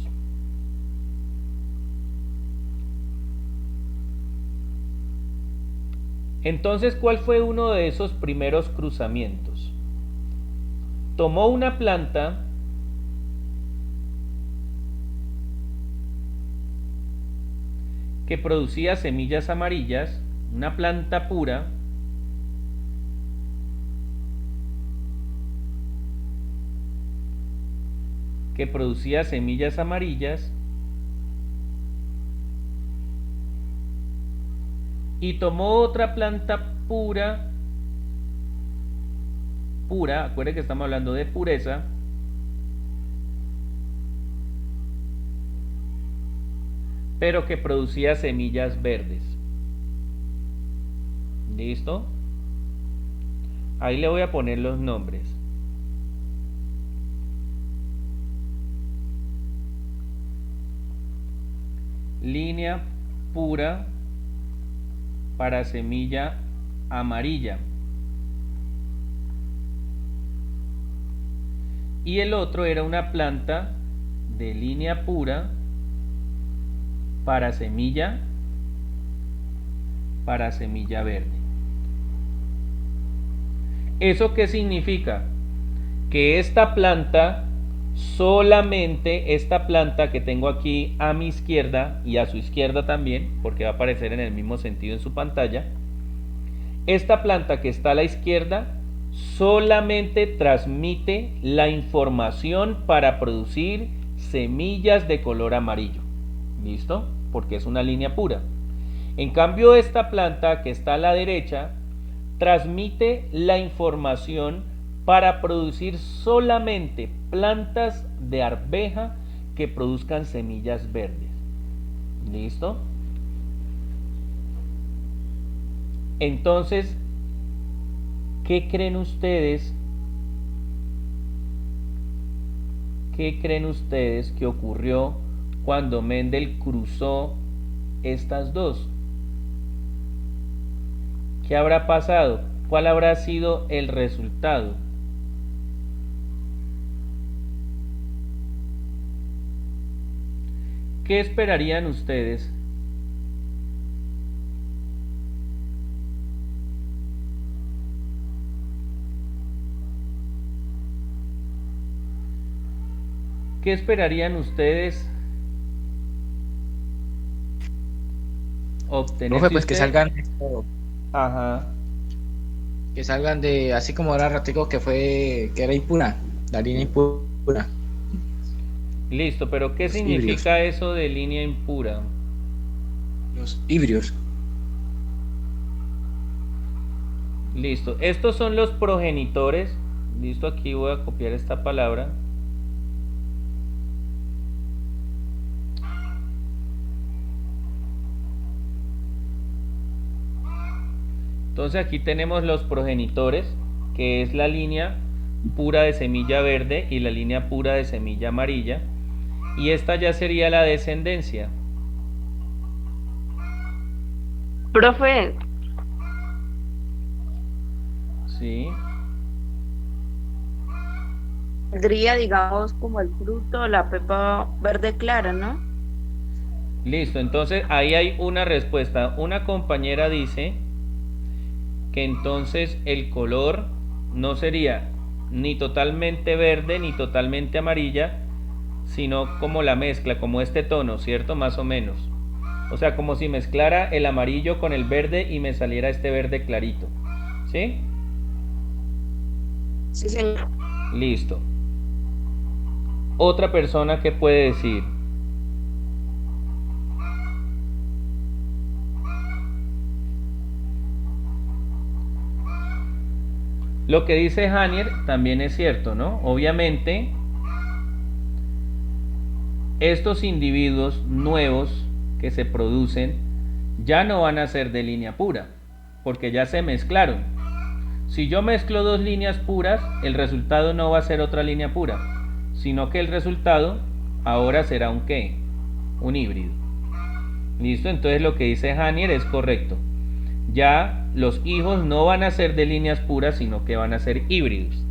Entonces, ¿cuál fue uno de esos primeros cruzamientos? Tomó una planta que producía semillas amarillas, una planta pura, que producía semillas amarillas, y tomó otra planta pura, acuérdense que estamos hablando de pureza, pero que producía semillas verdes. ¿Listo? Ahí le voy a poner los nombres. Línea pura para semilla amarilla. Y el otro era una planta de línea pura para semilla verde. ¿Eso qué significa? Que esta planta, solamente esta planta que tengo aquí a mi izquierda y a su izquierda también, porque va a aparecer en el mismo sentido en su pantalla, esta planta que está a la izquierda solamente transmite la información para producir semillas de color amarillo. ¿Listo? Porque es una línea pura. En cambio, esta planta que está a la derecha transmite la información para producir solamente plantas de arveja que produzcan semillas verdes. ¿Listo? Entonces, ¿qué creen ustedes? ¿Qué creen ustedes que ocurrió cuando Mendel cruzó estas dos? ¿Qué habrá pasado? ¿Cuál habrá sido el resultado? ¿Qué esperarían ustedes? ¿Qué esperarían ustedes obtener? Profe, pues que salgan, Ajá. que salgan de, así como era ratico que era impura, la línea impura. Listo, pero ¿qué Los significa eso de línea impura? Los híbridos. Listo, estos son los progenitores. Listo, aquí voy a copiar esta palabra. Entonces aquí tenemos los progenitores, que es la línea pura de semilla verde y la línea pura de semilla amarilla. Y esta ya sería la descendencia. Profe, Sí. saldría, digamos, como el fruto, la pepa verde clara, ¿no? Listo, entonces ahí hay una respuesta. Una compañera dice que entonces el color no sería ni totalmente verde ni totalmente amarilla, sino como la mezcla, como este tono, ¿cierto? Más o menos. O sea, como si mezclara el amarillo con el verde y me saliera este verde clarito. ¿Sí? Sí, señor. Listo. Otra persona que puede decir. Lo que dice Hanier también es cierto, ¿no? Obviamente, estos individuos nuevos que se producen ya no van a ser de línea pura, porque ya se mezclaron. Si yo mezclo dos líneas puras, el resultado no va a ser otra línea pura, sino que el resultado ahora será un ¿qué? Un híbrido. ¿Listo? Entonces lo que dice Hanier es correcto. Ya los hijos no van a ser de líneas puras, sino que van a ser híbridos.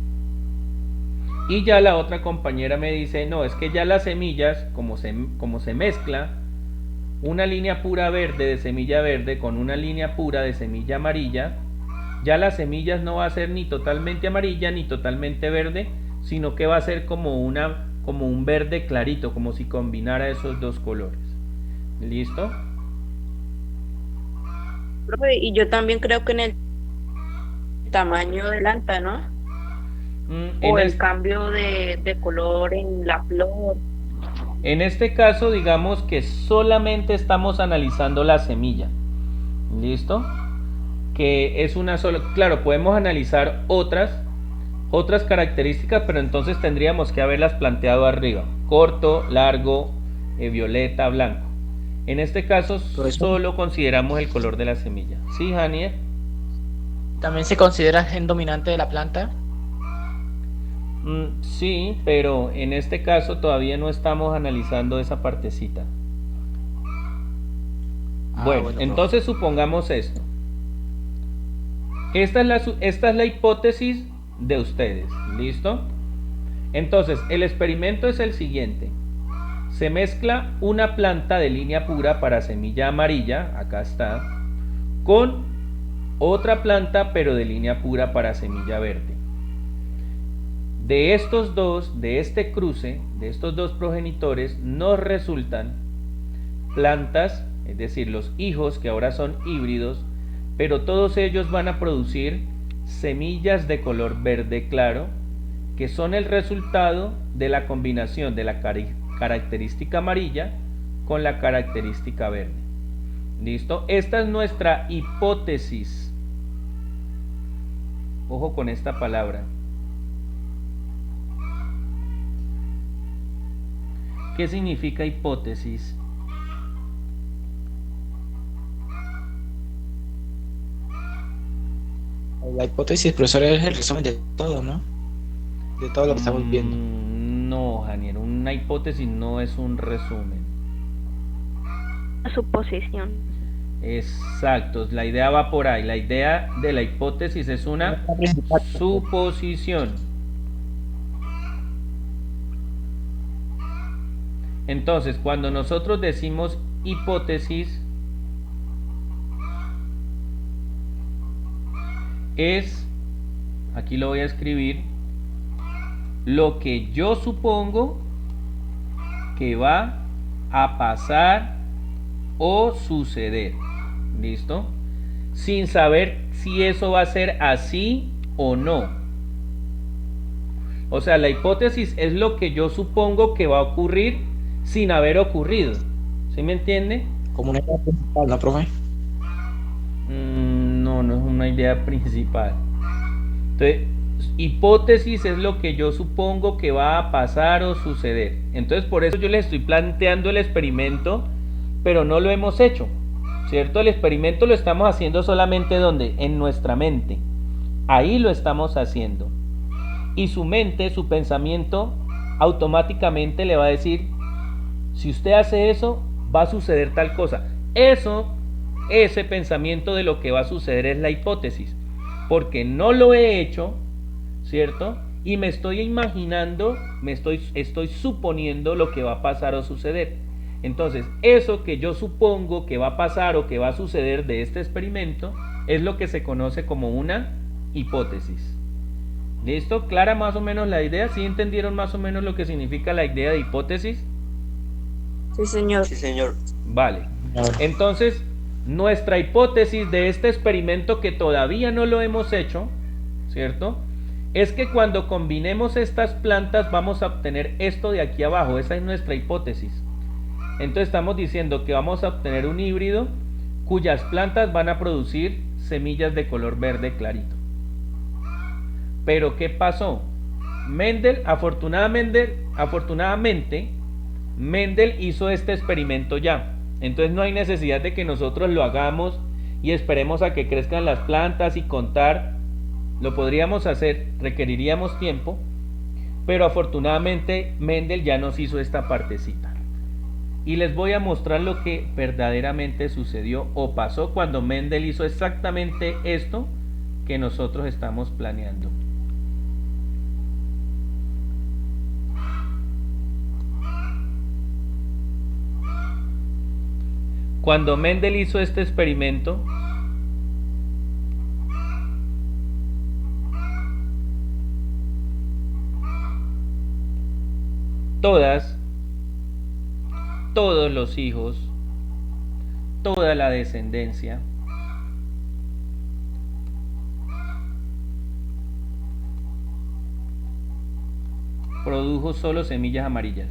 Y ya la otra compañera me dice, no, es que ya las semillas, como se mezcla una línea pura verde de semilla verde con una línea pura de semilla amarilla, ya las semillas no va a ser ni totalmente amarilla ni totalmente verde, sino que va a ser como un verde clarito, como si combinara esos dos colores. ¿Listo? Profe, y yo también creo que en el tamaño de planta, ¿no? O el cambio de color en la flor. En este caso, digamos que solamente estamos analizando la semilla. ¿Listo? Que es una sola. Claro, podemos analizar otras características, pero entonces tendríamos que haberlas planteado arriba: corto, largo, violeta, blanco. En este caso solo consideramos el color de la semilla. ¿Sí, Hanier? ¿También se considera el gen dominante de la planta? Sí, pero en este caso todavía no estamos analizando esa partecita. Bueno, entonces supongamos esto. Esta es la hipótesis de ustedes. ¿Listo? Entonces, el experimento es el siguiente. Se mezcla una planta de línea pura para semilla amarilla, acá está, con otra planta pero de línea pura para semilla verde. De estos dos, de este cruce, de estos dos progenitores, nos resultan plantas, es decir, los hijos que ahora son híbridos, pero todos ellos van a producir semillas de color verde claro, que son el resultado de la combinación de la característica amarilla con la característica verde. ¿Listo? Esta es nuestra hipótesis. Ojo con esta palabra. ¿Qué significa hipótesis? La hipótesis, profesor, es el resumen de todo, ¿no? De todo lo que estamos viendo. No, Janier, una hipótesis no es un resumen. Suposición. Exacto, la idea va por ahí. La idea de la hipótesis es una suposición. Entonces, cuando nosotros decimos hipótesis, es, aquí lo voy a escribir, lo que yo supongo que va a pasar o suceder. ¿Listo? Sin saber si eso va a ser así o no. O sea, la hipótesis es lo que yo supongo que va a ocurrir sin haber ocurrido. ¿Sí me entiende? Como una idea principal, ¿no, profe? No, no es una idea principal. Entonces, hipótesis es lo que yo supongo que va a pasar o suceder. Entonces, por eso yo les estoy planteando el experimento, pero no lo hemos hecho, ¿cierto? El experimento lo estamos haciendo solamente ¿dónde? En nuestra mente. Ahí lo estamos haciendo. Y su mente, su pensamiento, automáticamente le va a decir: si usted hace eso, va a suceder tal cosa. Ese pensamiento de lo que va a suceder es la hipótesis, porque no lo he hecho, ¿cierto? Y me estoy imaginando, estoy suponiendo lo que va a pasar o suceder. Entonces, eso que yo supongo que va a pasar o que va a suceder de este experimento es lo que se conoce como una hipótesis. ¿Listo? ¿Clara más o menos la idea? ¿Sí entendieron más o menos lo que significa la idea de hipótesis? Sí, señor. Sí, señor. Vale. Entonces, nuestra hipótesis de este experimento que todavía no lo hemos hecho, ¿cierto? Es que cuando combinemos estas plantas vamos a obtener esto de aquí abajo. Esa es nuestra hipótesis. Entonces estamos diciendo que vamos a obtener un híbrido cuyas plantas van a producir semillas de color verde clarito. Pero ¿qué pasó? Mendel, afortunadamente, Mendel hizo este experimento ya. Entonces no hay necesidad de que nosotros lo hagamos y esperemos a que crezcan las plantas y contar. Lo podríamos hacer, requeriríamos tiempo, pero afortunadamente Mendel ya nos hizo esta partecita. Y les voy a mostrar lo que verdaderamente sucedió o pasó cuando Mendel hizo exactamente esto que nosotros estamos planeando. Cuando Mendel hizo este experimento, todos los hijos, toda la descendencia produjo solo semillas amarillas.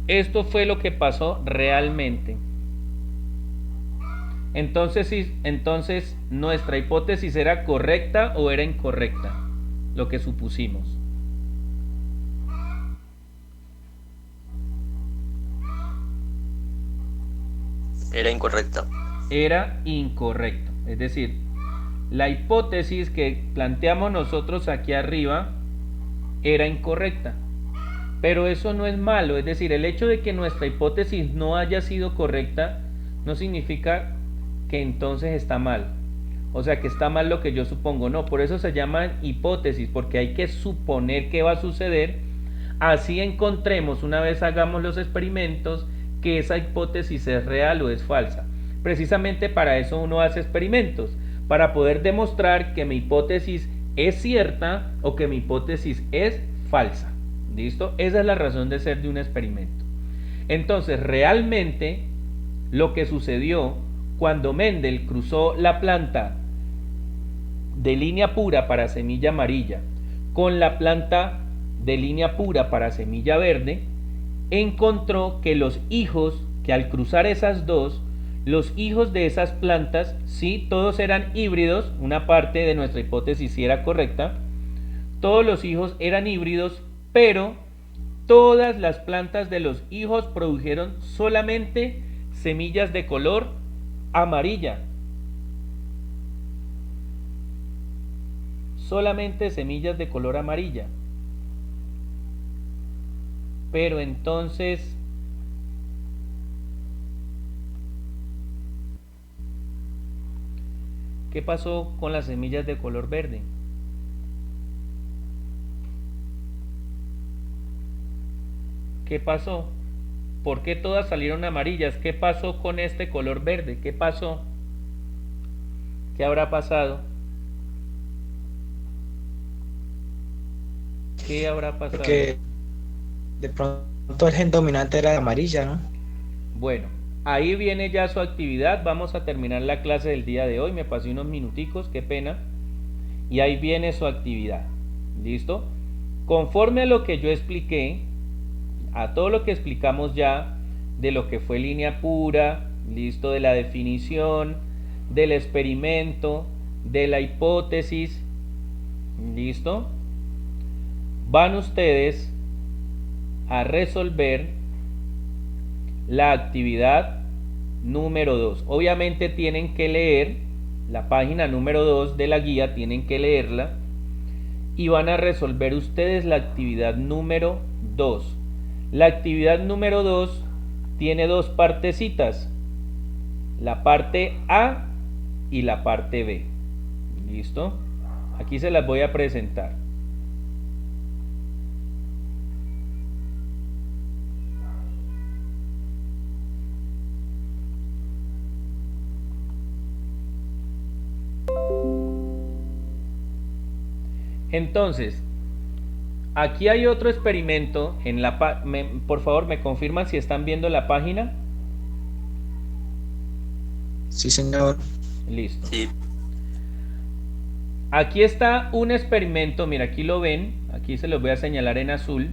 Esto fue lo que pasó realmente. Entonces, ¿nuestra hipótesis era correcta o era incorrecta? Lo que supusimos. Era incorrecta. Era incorrecto. Es decir, la hipótesis que planteamos nosotros aquí arriba era incorrecta. Pero eso no es malo. Es decir, el hecho de que nuestra hipótesis no haya sido correcta no significa que entonces está mal. O sea, que está mal lo que yo supongo. No, por eso se llaman hipótesis, porque hay que suponer qué va a suceder. Así encontremos, una vez hagamos los experimentos, que esa hipótesis es real o es falsa. Precisamente para eso uno hace experimentos, para poder demostrar que mi hipótesis es cierta o que mi hipótesis es falsa. ¿Listo? Esa es la razón de ser de un experimento. Entonces, realmente, lo que sucedió cuando Mendel cruzó la planta de línea pura para semilla amarilla con la planta de línea pura para semilla verde, encontró que los hijos, que al cruzar esas dos, los hijos de esas plantas, sí, todos eran híbridos, una parte de nuestra hipótesis sí era correcta, todos los hijos eran híbridos, pero todas las plantas de los hijos produjeron solamente semillas de color amarilla. Solamente semillas de color amarilla. Pero entonces, ¿qué pasó con las semillas de color verde? ¿Qué pasó? ¿Por qué todas salieron amarillas? ¿Qué pasó con este color verde? ¿Qué pasó? ¿Qué habrá pasado? ¿Qué habrá pasado? Porque de pronto el gen dominante era amarilla, ¿no? Bueno, ahí viene ya su actividad. Vamos a terminar la clase del día de hoy. Me pasé unos minuticos, qué pena. Y ahí viene su actividad. ¿Listo? Conforme a lo que yo expliqué, a todo lo que explicamos ya, de lo que fue línea pura, listo, de la definición, del experimento, de la hipótesis, listo, van ustedes a resolver la actividad número 2. Obviamente tienen que leer la página número 2 de la guía, tienen que leerla y van a resolver ustedes la actividad número 2. La actividad número 2 tiene dos partecitas, la parte A y la parte B. ¿Listo? Aquí se las voy a presentar. Entonces, aquí hay otro experimento en por favor, ¿me confirman si están viendo la página? Sí, señor. Listo. Sí. Aquí está un experimento, mira, aquí lo ven, aquí se los voy a señalar en azul.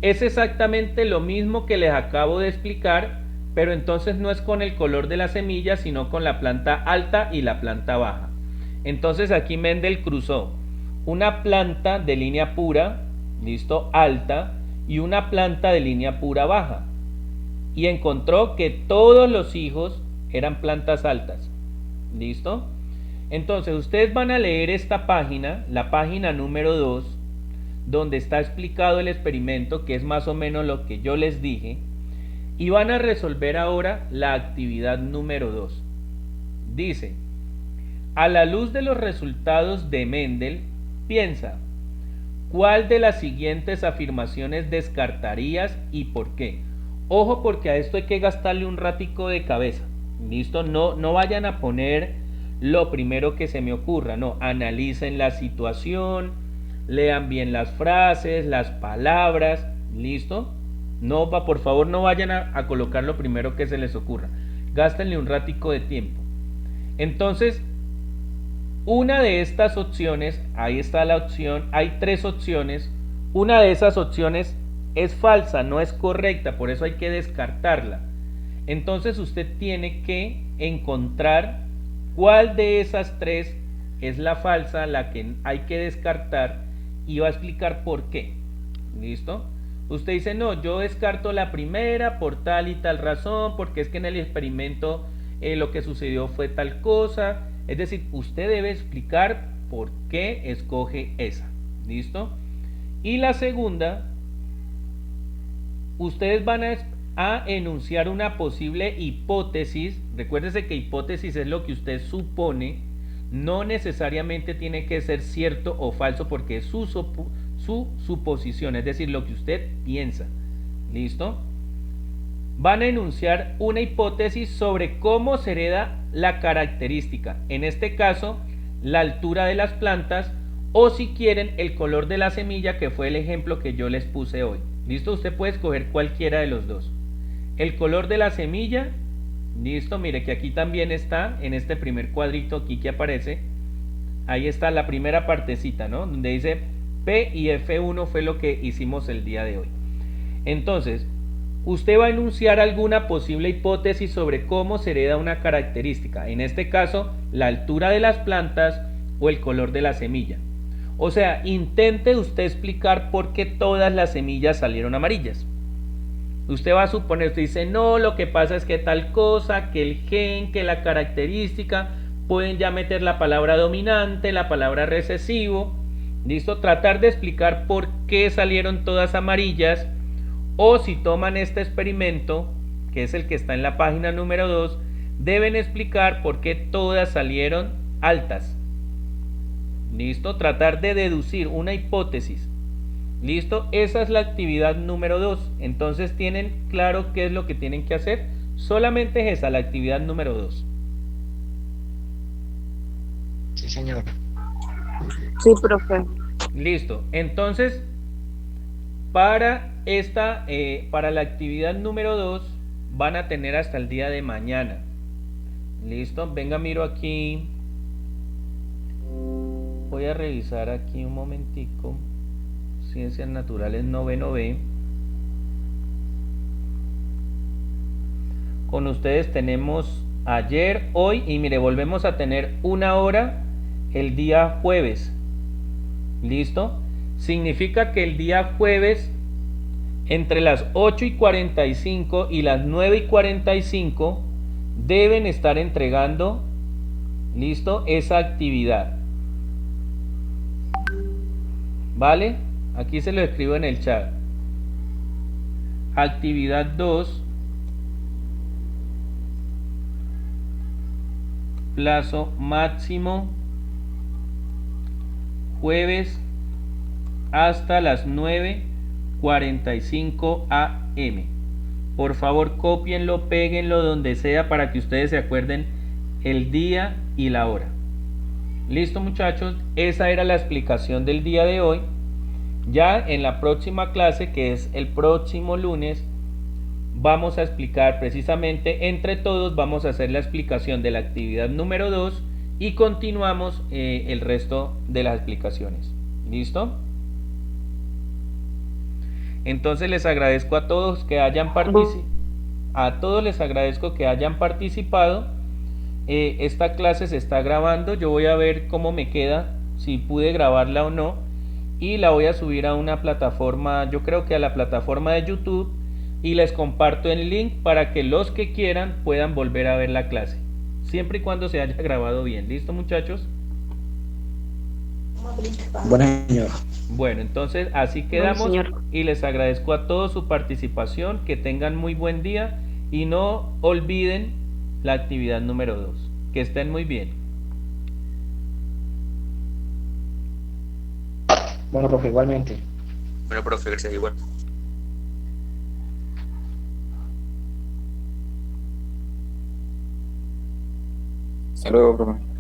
Es exactamente lo mismo que les acabo de explicar, pero entonces no es con el color de la semilla, sino con la planta alta y la planta baja. Entonces aquí Mendel cruzó una planta de línea pura, listo, alta, y una planta de línea pura baja. Y encontró que todos los hijos eran plantas altas. ¿Listo? Entonces ustedes van a leer esta página, la página número 2, donde está explicado el experimento, que es más o menos lo que yo les dije, y van a resolver ahora la actividad número 2. Dice: a la luz de los resultados de Mendel, piensa, ¿cuál de las siguientes afirmaciones descartarías y por qué? Ojo, porque a esto hay que gastarle un ratico de cabeza. ¿Listo? No vayan a poner lo primero que se me ocurra, no, analicen la situación, lean bien las frases, las palabras, ¿listo? No, por favor, no vayan a colocar lo primero que se les ocurra, gástenle un ratico de tiempo. Entonces, una de estas opciones, ahí está la opción, hay 3 opciones, una de esas opciones es falsa, no es correcta, por eso hay que descartarla. Entonces usted tiene que encontrar cuál de esas 3 es la falsa, la que hay que descartar, y va a explicar por qué. ¿Listo? Usted dice, no, yo descarto la primera por tal y tal razón, porque es que en el experimento lo que sucedió fue tal cosa. Es decir, usted debe explicar por qué escoge esa. ¿Listo? Y la segunda, ustedes van a enunciar una posible hipótesis. Recuérdese que hipótesis es lo que usted supone, no necesariamente tiene que ser cierto o falso, porque es su suposición, es decir, lo que usted piensa. ¿Listo? Van a enunciar una hipótesis sobre cómo se hereda la característica, en este caso la altura de las plantas, o si quieren el color de la semilla, que fue el ejemplo que yo les puse hoy. ¿Listo? Usted puede escoger cualquiera de los dos. El color de la semilla, listo, mire que aquí también está, en este primer cuadrito aquí que aparece, ahí está la primera partecita, ¿no? Donde dice P y F1 fue lo que hicimos el día de hoy. Entonces, usted va a enunciar alguna posible hipótesis sobre cómo se hereda una característica, en este caso, la altura de las plantas o el color de la semilla. O sea, intente usted explicar por qué todas las semillas salieron amarillas. Usted va a suponer, usted dice, no, lo que pasa es que tal cosa, que el gen, que la característica, pueden ya meter la palabra dominante, la palabra recesivo, ¿listo? Tratar de explicar por qué salieron todas amarillas, o si toman este experimento, que es el que está en la página número 2, deben explicar por qué todas salieron altas. ¿Listo? Tratar de deducir una hipótesis. ¿Listo? Esa es la actividad número 2. Entonces, ¿tienen claro qué es lo que tienen que hacer? Solamente es esa, la actividad número 2. Sí, señor. Sí, profe. Listo. Entonces, para la actividad número 2 van a tener hasta el día de mañana. ¿Listo? Venga, miro aquí. Voy a revisar aquí un momentico. Ciencias Naturales noveno B. Con ustedes tenemos ayer, hoy y mire, volvemos a tener 1 hora el día jueves. ¿Listo? Significa que el día jueves entre las 8:45 y las 9:45 deben estar entregando, ¿listo?, esa actividad. ¿Vale? Aquí se lo escribo en el chat. Actividad 2. Plazo máximo jueves hasta las 9:45 am. Por favor, cópienlo, péguenlo donde sea para que ustedes se acuerden el día y la hora. Listo, muchachos, esa era la explicación del día de hoy. Ya en la próxima clase, que es el próximo lunes, vamos a explicar precisamente, entre todos vamos a hacer la explicación de la actividad número 2 y continuamos el resto de las explicaciones. ¿Listo? Entonces les agradezco a todos que hayan participado. Esta clase se está grabando, yo voy a ver cómo me queda, si pude grabarla o no, y la voy a subir a una plataforma, yo creo que a la plataforma de YouTube, y les comparto el link para que los que quieran puedan volver a ver la clase, siempre y cuando se haya grabado bien. ¿Listo, muchachos? Bueno, señor. Bueno, entonces así quedamos, y les agradezco a todos su participación, que tengan muy buen día y no olviden la actividad número 2. Que estén muy bien. Bueno, profe, igualmente. Bueno, profe, gracias, igual. Hasta luego, profe.